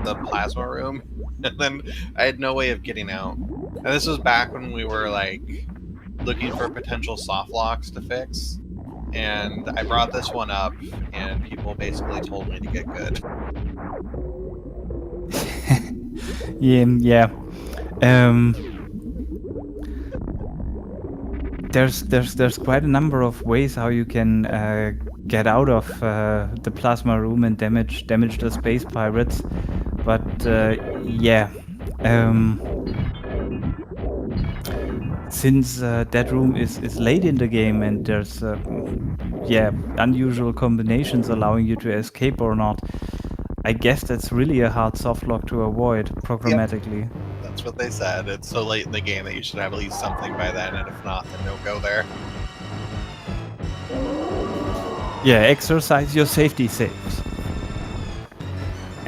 the plasma room, and then I had no way of getting out. And this was back when we were like looking for potential soft locks to fix. And I brought this one up, and people basically told me to get good. Yeah. There's quite a number of ways how you can get out of the plasma room and damage the space pirates, but yeah. Since that room is late in the game and there's unusual combinations allowing you to escape or not, I guess that's really a hard softlock to avoid programmatically. Yep. That's what they said. It's so late in the game that you should have at least something by then, and if not, then don't go there. Yeah, exercise your safety saves.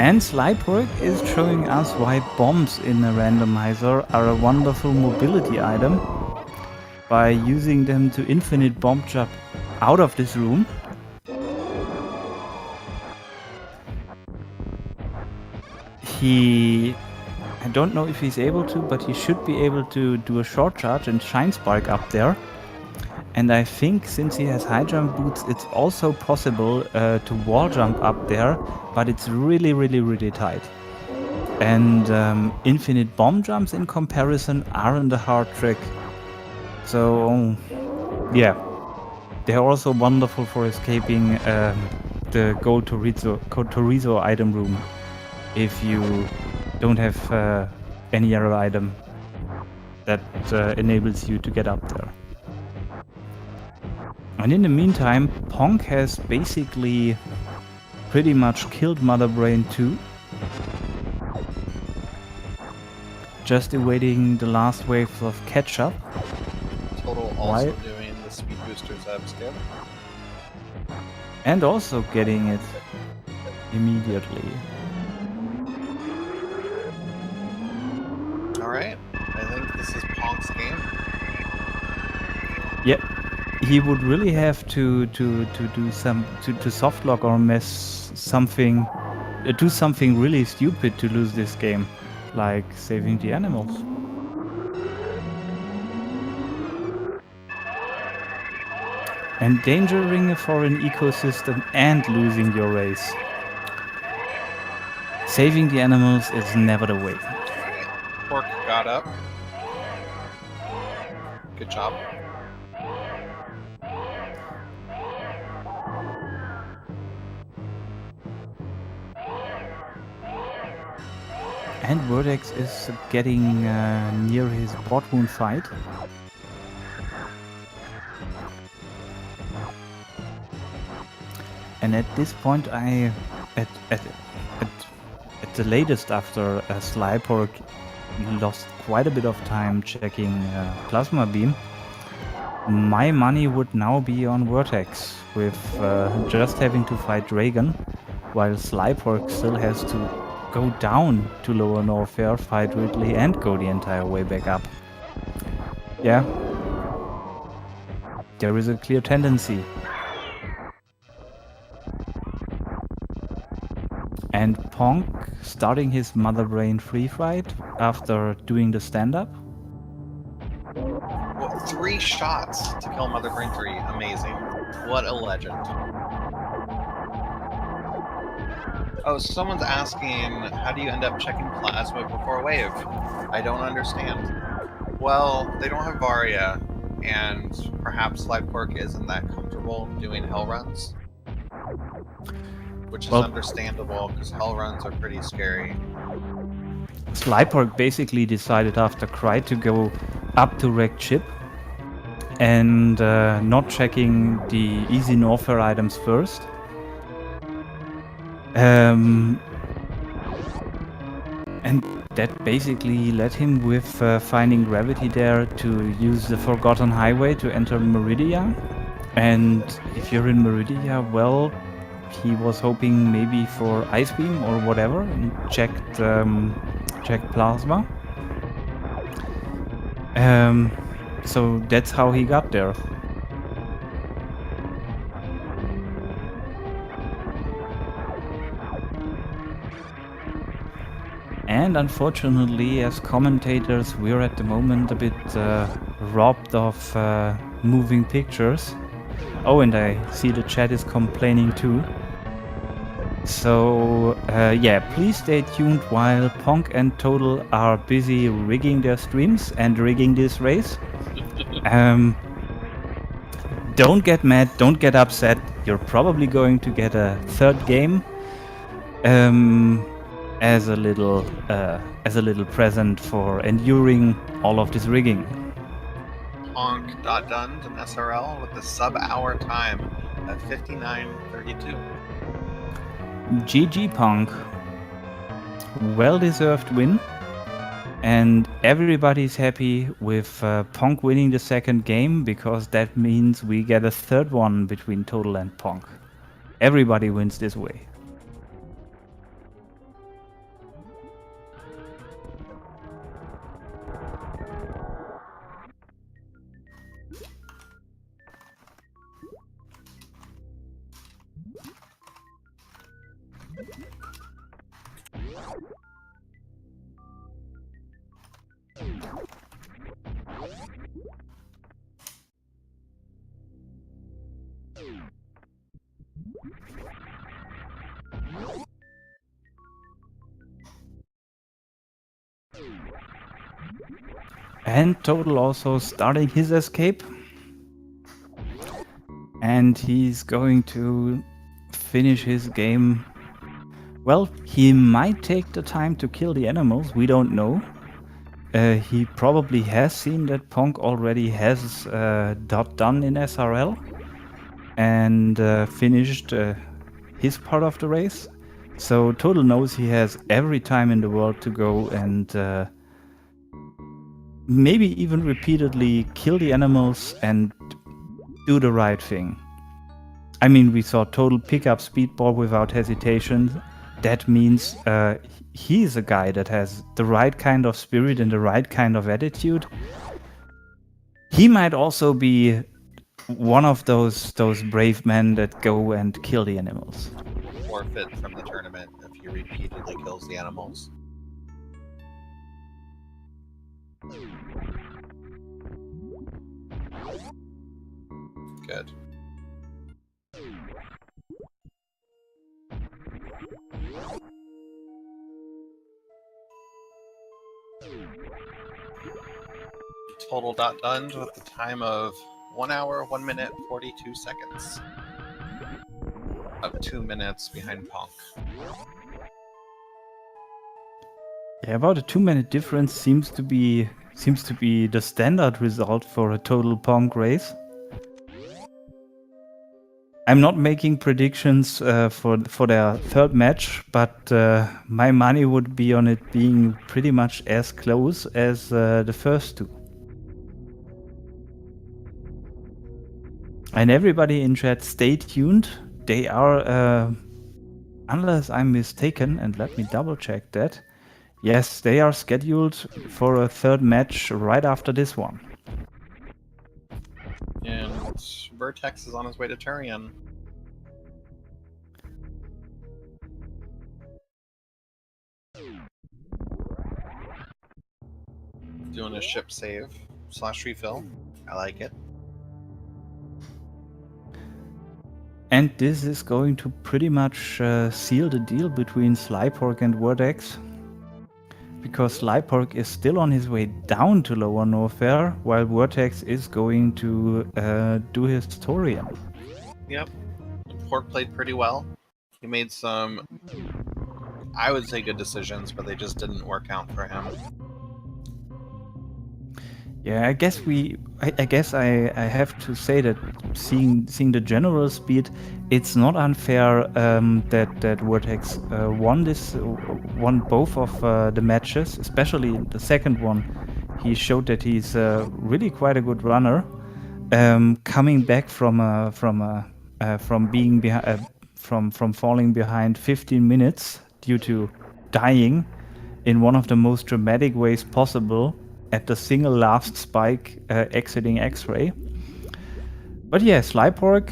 And SlyPork is showing us why bombs in a randomizer are a wonderful mobility item by using them to infinite bomb jump out of this room. I don't know if he's able to, but he should be able to do a short charge and shine spark up there. And I think since he has high jump boots, it's also possible to wall jump up there, but it's really tight. And infinite bomb jumps in comparison aren't a hard trick. So yeah, they're also wonderful for escaping the gold Torizo item room if you don't have any other item that enables you to get up there. And in the meantime, Ponk has basically pretty much killed Mother Brain 2. Just awaiting the last wave of catch-up. Total also doing the speed boosters upskip. And also getting it immediately. Alright, I think this is Ponk's game. Yep. He would really have to do softlock or mess something, do something really stupid to lose this game, like saving the animals. Endangering a foreign ecosystem and losing your race. Saving the animals is never the way. Pork got up. Good job. And Vertex is getting near his boardroom fight. And at this point, at the latest after SlyPork lost quite a bit of time checking Plasma Beam, my money would now be on Vertex, with just having to fight Dragon, while SlyPork still has to go down to Lower Norfair, fight Ridley, and go the entire way back up. Yeah. There is a clear tendency. And Ponk starting his Mother Brain free fight after doing the stand-up. Well, 3 shots to kill Mother Brain 3. Amazing. What a legend. Oh, someone's asking, how do you end up checking Plasma before Wave? I don't understand. Well, they don't have Varia, and perhaps SlyPork isn't that comfortable doing hell runs. Which is understandable, because hell runs are pretty scary. SlyPork basically decided after Cry to go up to wreck Chip, and not checking the easy Norfair items first. And that basically led him with finding Gravity there to use the Forgotten Highway to enter Meridia. And if you're in Meridia, well, he was hoping maybe for Ice Beam or whatever, and checked Plasma. So that's how he got there. And unfortunately, as commentators, we're at the moment a bit robbed of moving pictures. Oh, and I see the chat is complaining too. So yeah, please stay tuned while Ponk and Total are busy rigging their streams and rigging this race. Don't get mad, don't get upset. You're probably going to get a third game as a little present for enduring all of this rigging. Ponk.Dund and SRL with the sub-hour time at 59:32. GG Ponk. Well-deserved win. And everybody's happy with Ponk winning the second game, because that means we get a third one between Total and Ponk. Everybody wins this way. And Total also starting his escape. And he's going to finish his game. Well, he might take the time to kill the animals, we don't know. He probably has seen that Ponk already has done in SRL and finished his part of the race. So Total knows he has every time in the world to go and maybe even repeatedly kill the animals and do the right thing. I mean, we saw Total pick up Speedball without hesitation. That means he's a guy that has the right kind of spirit and the right kind of attitude. He might also be one of those brave men that go and kill the animals. Forfeit from the tournament if he repeatedly kills the animals. Good. Total dot done with the time of 1 hour, 1 minute, 42 seconds. Up 2 minutes behind Ponk. Yeah, about a 2-minute difference seems to be the standard result for a Total Ponk race. I'm not making predictions for their third match, but my money would be on it being pretty much as close as the first two. And everybody in chat, stay tuned. They are, unless I'm mistaken, and let me double check that. Yes, they are scheduled for a third match right after this one. And Vertex is on his way to Turian. Doing a ship save / refill. I like it. And this is going to pretty much seal the deal between SlyPork and Vertex. Because SlyPork is still on his way down to Lower Norfair, while Vertex is going to do his Torian. Yep. Pork played pretty well. He made some, I would say, good decisions, but they just didn't work out for him. Yeah, I guess I have to say that seeing the general speed, it's not unfair that Vertex won both of the matches, especially the second one. He showed that he's really quite a good runner, coming back from falling behind 15 minutes due to dying in one of the most dramatic ways possible at the single last spike exiting X-Ray. But yeah, SlyPork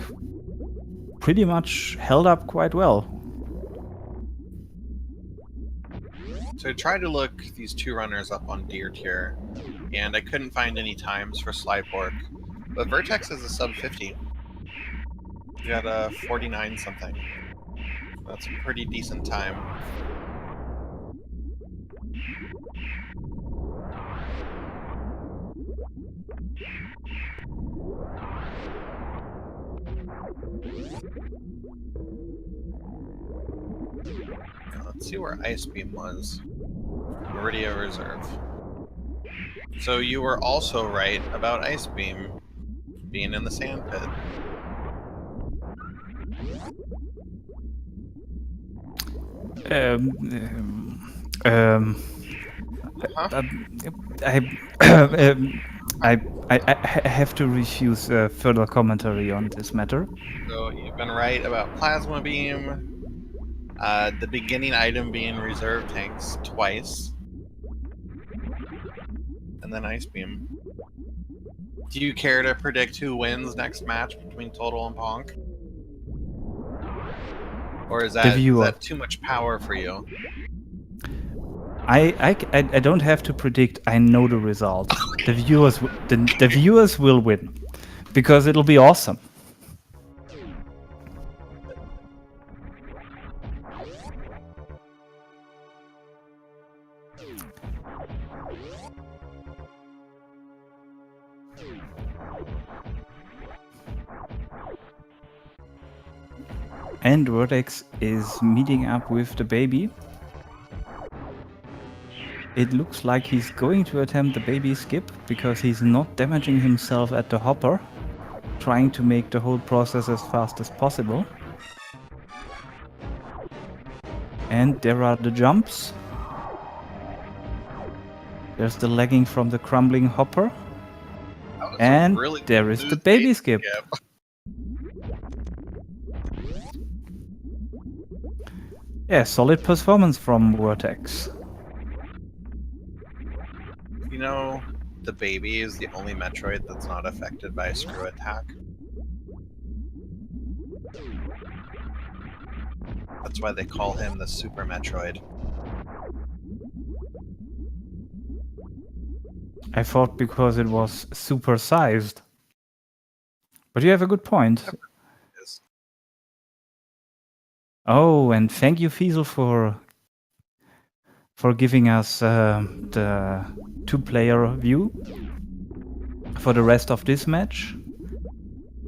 pretty much held up quite well. So I tried to look these two runners up on Deer Tier, and I couldn't find any times for SlyPork. But Vertex is a sub 50. You got a 49 something. That's a pretty decent time. Now, let's see where Ice Beam was. Meridia Reserve. So you were also right about Ice Beam being in the sand pit. I have to refuse further commentary on this matter. So you've been right about Plasma Beam, the beginning item being reserve tanks twice, and then Ice Beam. Do you care to predict who wins next match between Total and Ponk? Or is that too much power for you? I don't have to predict, I know the result. the viewers will win, because it'll be awesome. And Vertex is meeting up with the baby. It looks like he's going to attempt the baby skip because he's not damaging himself at the hopper, trying to make the whole process as fast as possible. And there are the jumps. There's the lagging from the crumbling hopper. And really there is the baby skip. Yeah, solid performance from Vertex. You know, the baby is the only Metroid that's not affected by a screw attack. That's why they call him the Super Metroid. I thought because it was super-sized. But you have a good point. Yes. Oh, and thank you, Fiesel, for giving us the two-player view for the rest of this match.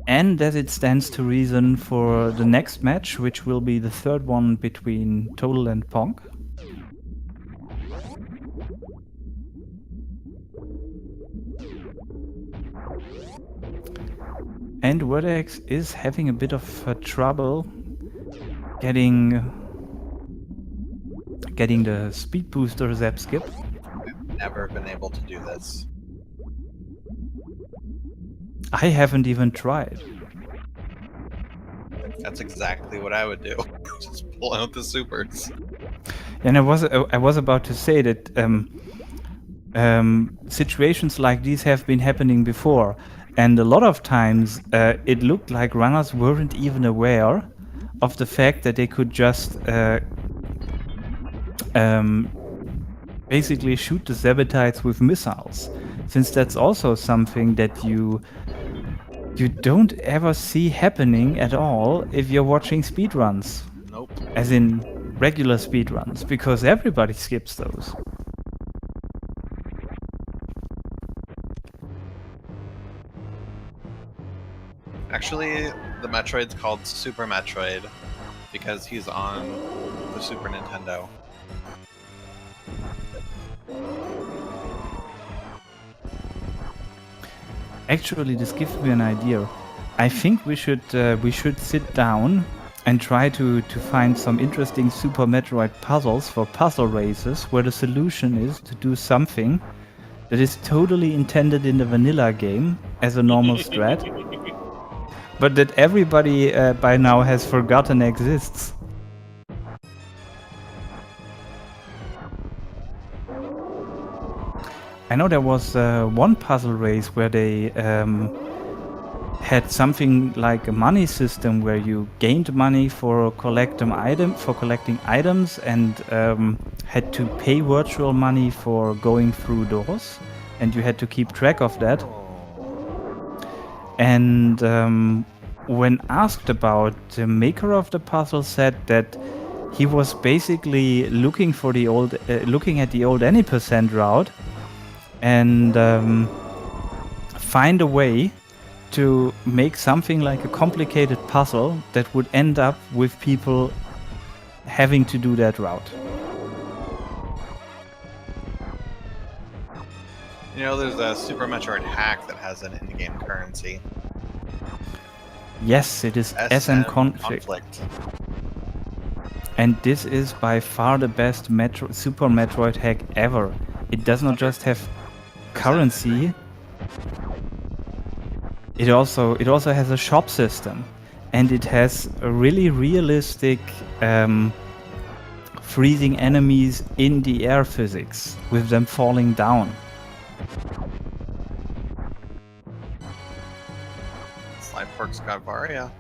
And as it stands to reason for the next match, which will be the third one between Total and Ponk. And Vertex is having a bit of trouble getting the speed booster zap skip. I've never been able to do this. I haven't even tried. That's exactly what I would do. Just pull out the supers. And I was about to say that situations like these have been happening before, and a lot of times it looked like runners weren't even aware of the fact that they could just basically shoot the Zabatites with missiles, since that's also something that you don't ever see happening at all if you're watching speedruns. Nope. As in regular speedruns, because everybody skips those. Actually, the Metroid's called Super Metroid because he's on the Super Nintendo. Actually, this gives me an idea. I think we should sit down and try to find some interesting Super Metroid puzzles for puzzle races, where the solution is to do something that is totally intended in the vanilla game as a normal strat, but that everybody by now has forgotten exists. I know there was one puzzle race where they had something like a money system where you gained money for collecting items and had to pay virtual money for going through doors, and you had to keep track of that. And when asked about, the maker of the puzzle said that he was basically looking at the old any percent route and find a way to make something like a complicated puzzle that would end up with people having to do that route. You know, there's a Super Metroid hack that has an in-game currency. Yes, it is SM Conflict. And this is by far the best Super Metroid hack ever. It does not just have currency. It also has a shop system, and it has a really realistic freezing enemies in the air physics with them falling down. SlyPork's got Varia.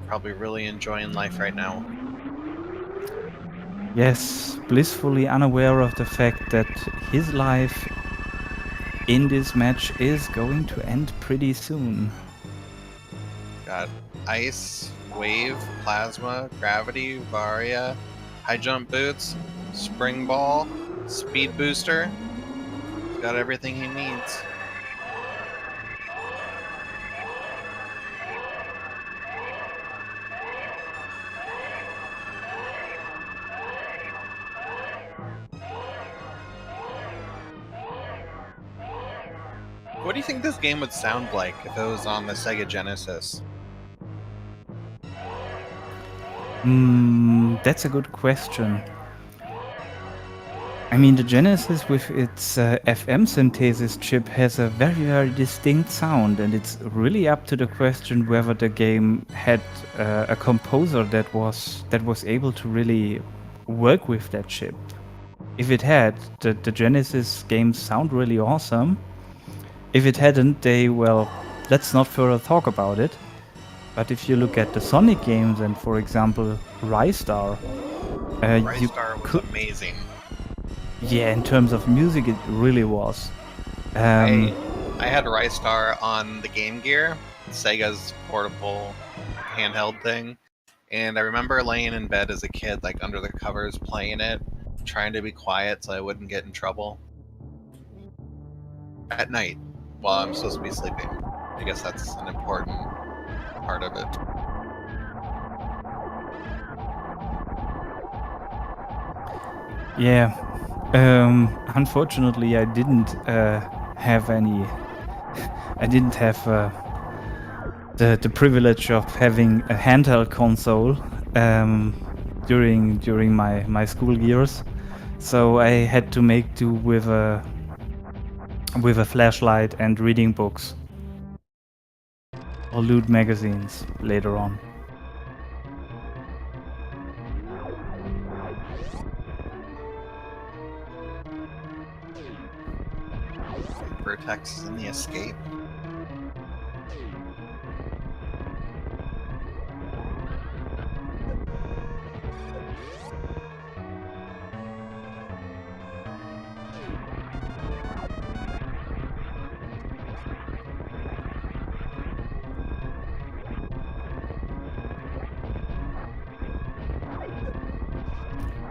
Probably really enjoying life right now. Yes, blissfully unaware of the fact that his life in this match is going to end pretty soon. Got ice, wave, plasma, gravity, varia, high jump boots, spring ball, speed booster. He's got everything he needs. What do you think this game would sound like if it was on the Sega Genesis? That's a good question. I mean, the Genesis with its FM synthesis chip has a very, very distinct sound, and it's really up to the question whether the game had a composer that was able to really work with that chip. If it had, the Genesis games sound really awesome. If it hadn't, well, let's not further talk about it. But if you look at the Sonic games and, for example, Rystar, Rystar was amazing. Yeah, in terms of music, it really was. I had Rystar on the Game Gear, Sega's portable handheld thing, and I remember laying in bed as a kid, like under the covers, playing it, trying to be quiet so I wouldn't get in trouble. At night, while I'm supposed to be sleeping. I guess that's an important part of it. Yeah. Unfortunately, I didn't have any. I didn't have the privilege of having a handheld console during my school years, so I had to make do with a flashlight and reading books or loot magazines later on. Vertex is in the escape.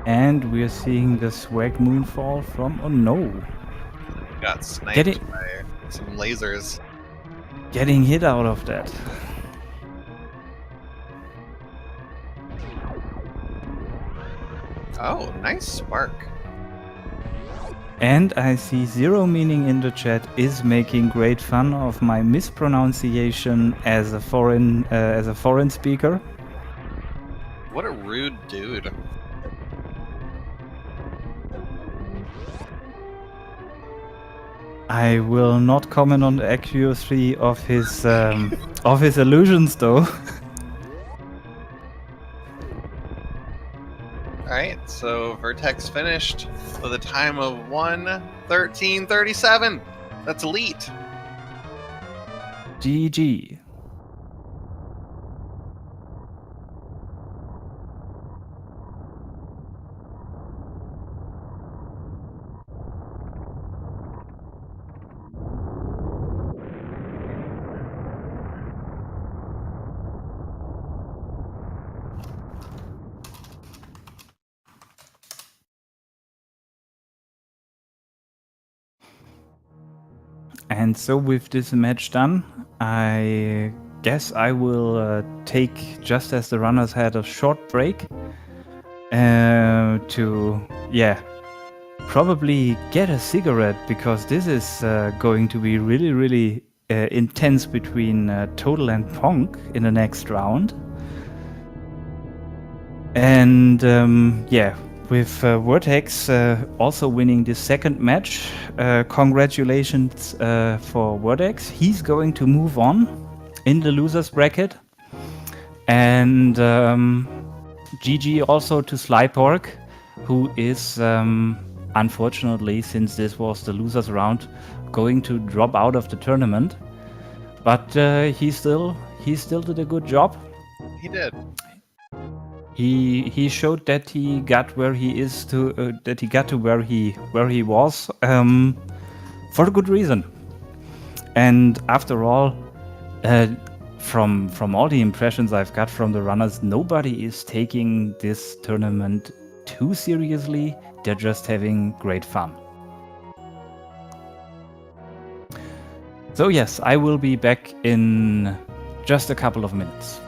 And we're seeing the swag moonfall from... Oh no! Got sniped by some lasers. Getting hit out of that. Oh, nice spark. And I see Zero Meaning in the chat is making great fun of my mispronunciation as a foreign speaker. What a rude dude. I will not comment on the accuracy of his illusions, though. Alright, so Vertex finished with a time of 1:13:37. That's elite. GG. And so with this match done, I guess I will take, just as the runners had a short break, to, probably get a cigarette, because this is going to be really, really intense between Total and Ponk in the next round. And with Vertex also winning the second match, congratulations for Vertex. He's going to move on in the losers bracket. And GG also to SlyPork, who is unfortunately, since this was the losers round, going to drop out of the tournament. But he still did a good job. He did. He showed that he got where he is to that he got to where he was for a good reason. And after all, from all the impressions I've got from the runners, nobody is taking this tournament too seriously. They're just having great fun. So yes, I will be back in just a couple of minutes.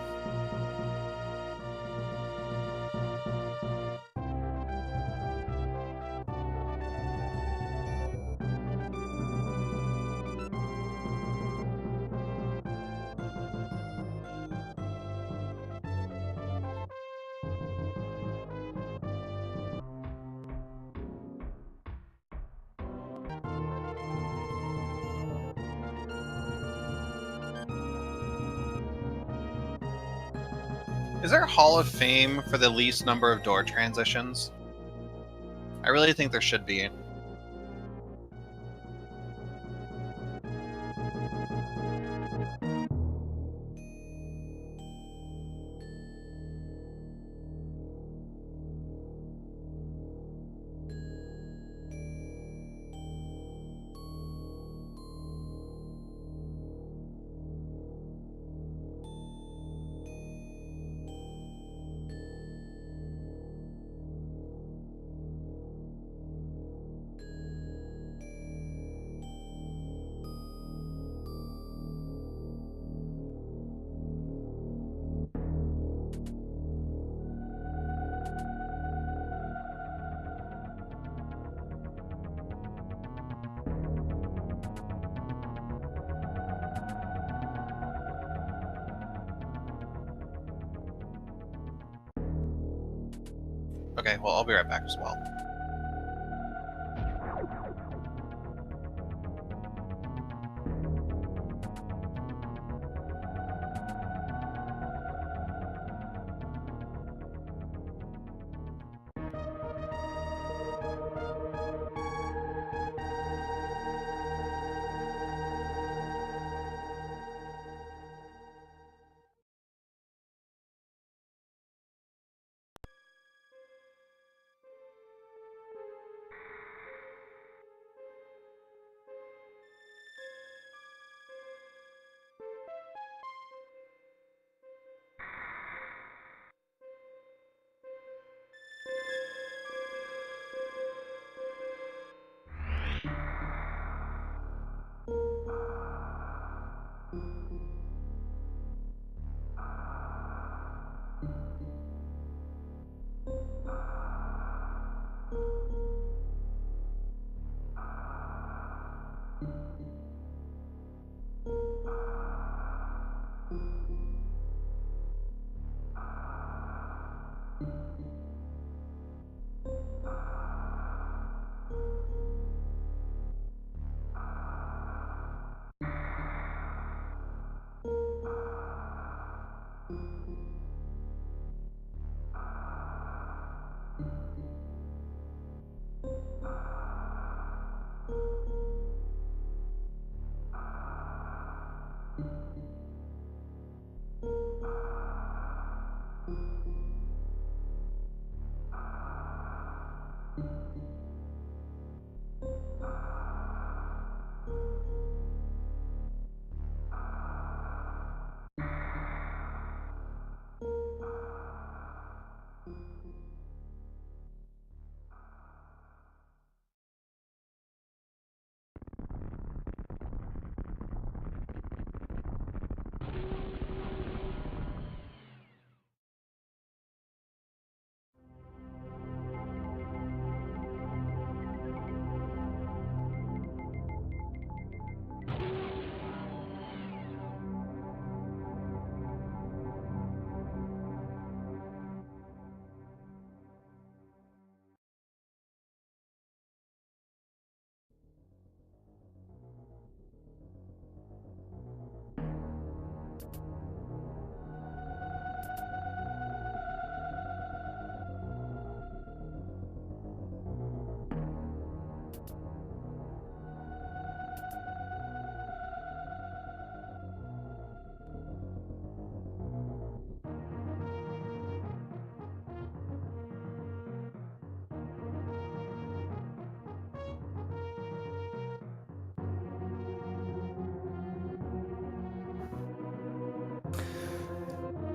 Is there a Hall of Fame for the least number of door transitions? I really think there should be. Okay, well, I'll be right back as well.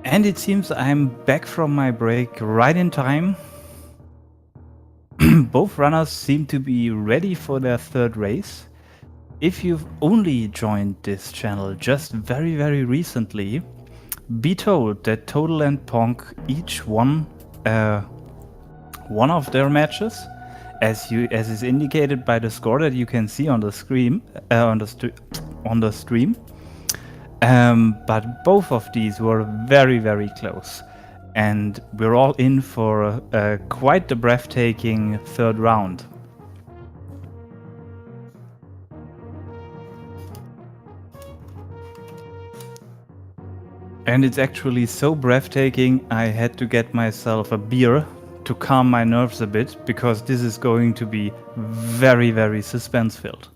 And it seems I'm back from my break right in time. Both runners seem to be ready for their third race. If you've only joined this channel just very, very recently, be told that Total and Ponk each won one of their matches, as is indicated by the score that you can see on the screen, on the stream. But both of these were very, very close. And we're all in for quite the breathtaking third round. And it's actually so breathtaking, I had to get myself a beer to calm my nerves a bit, because this is going to be very, very suspense-filled.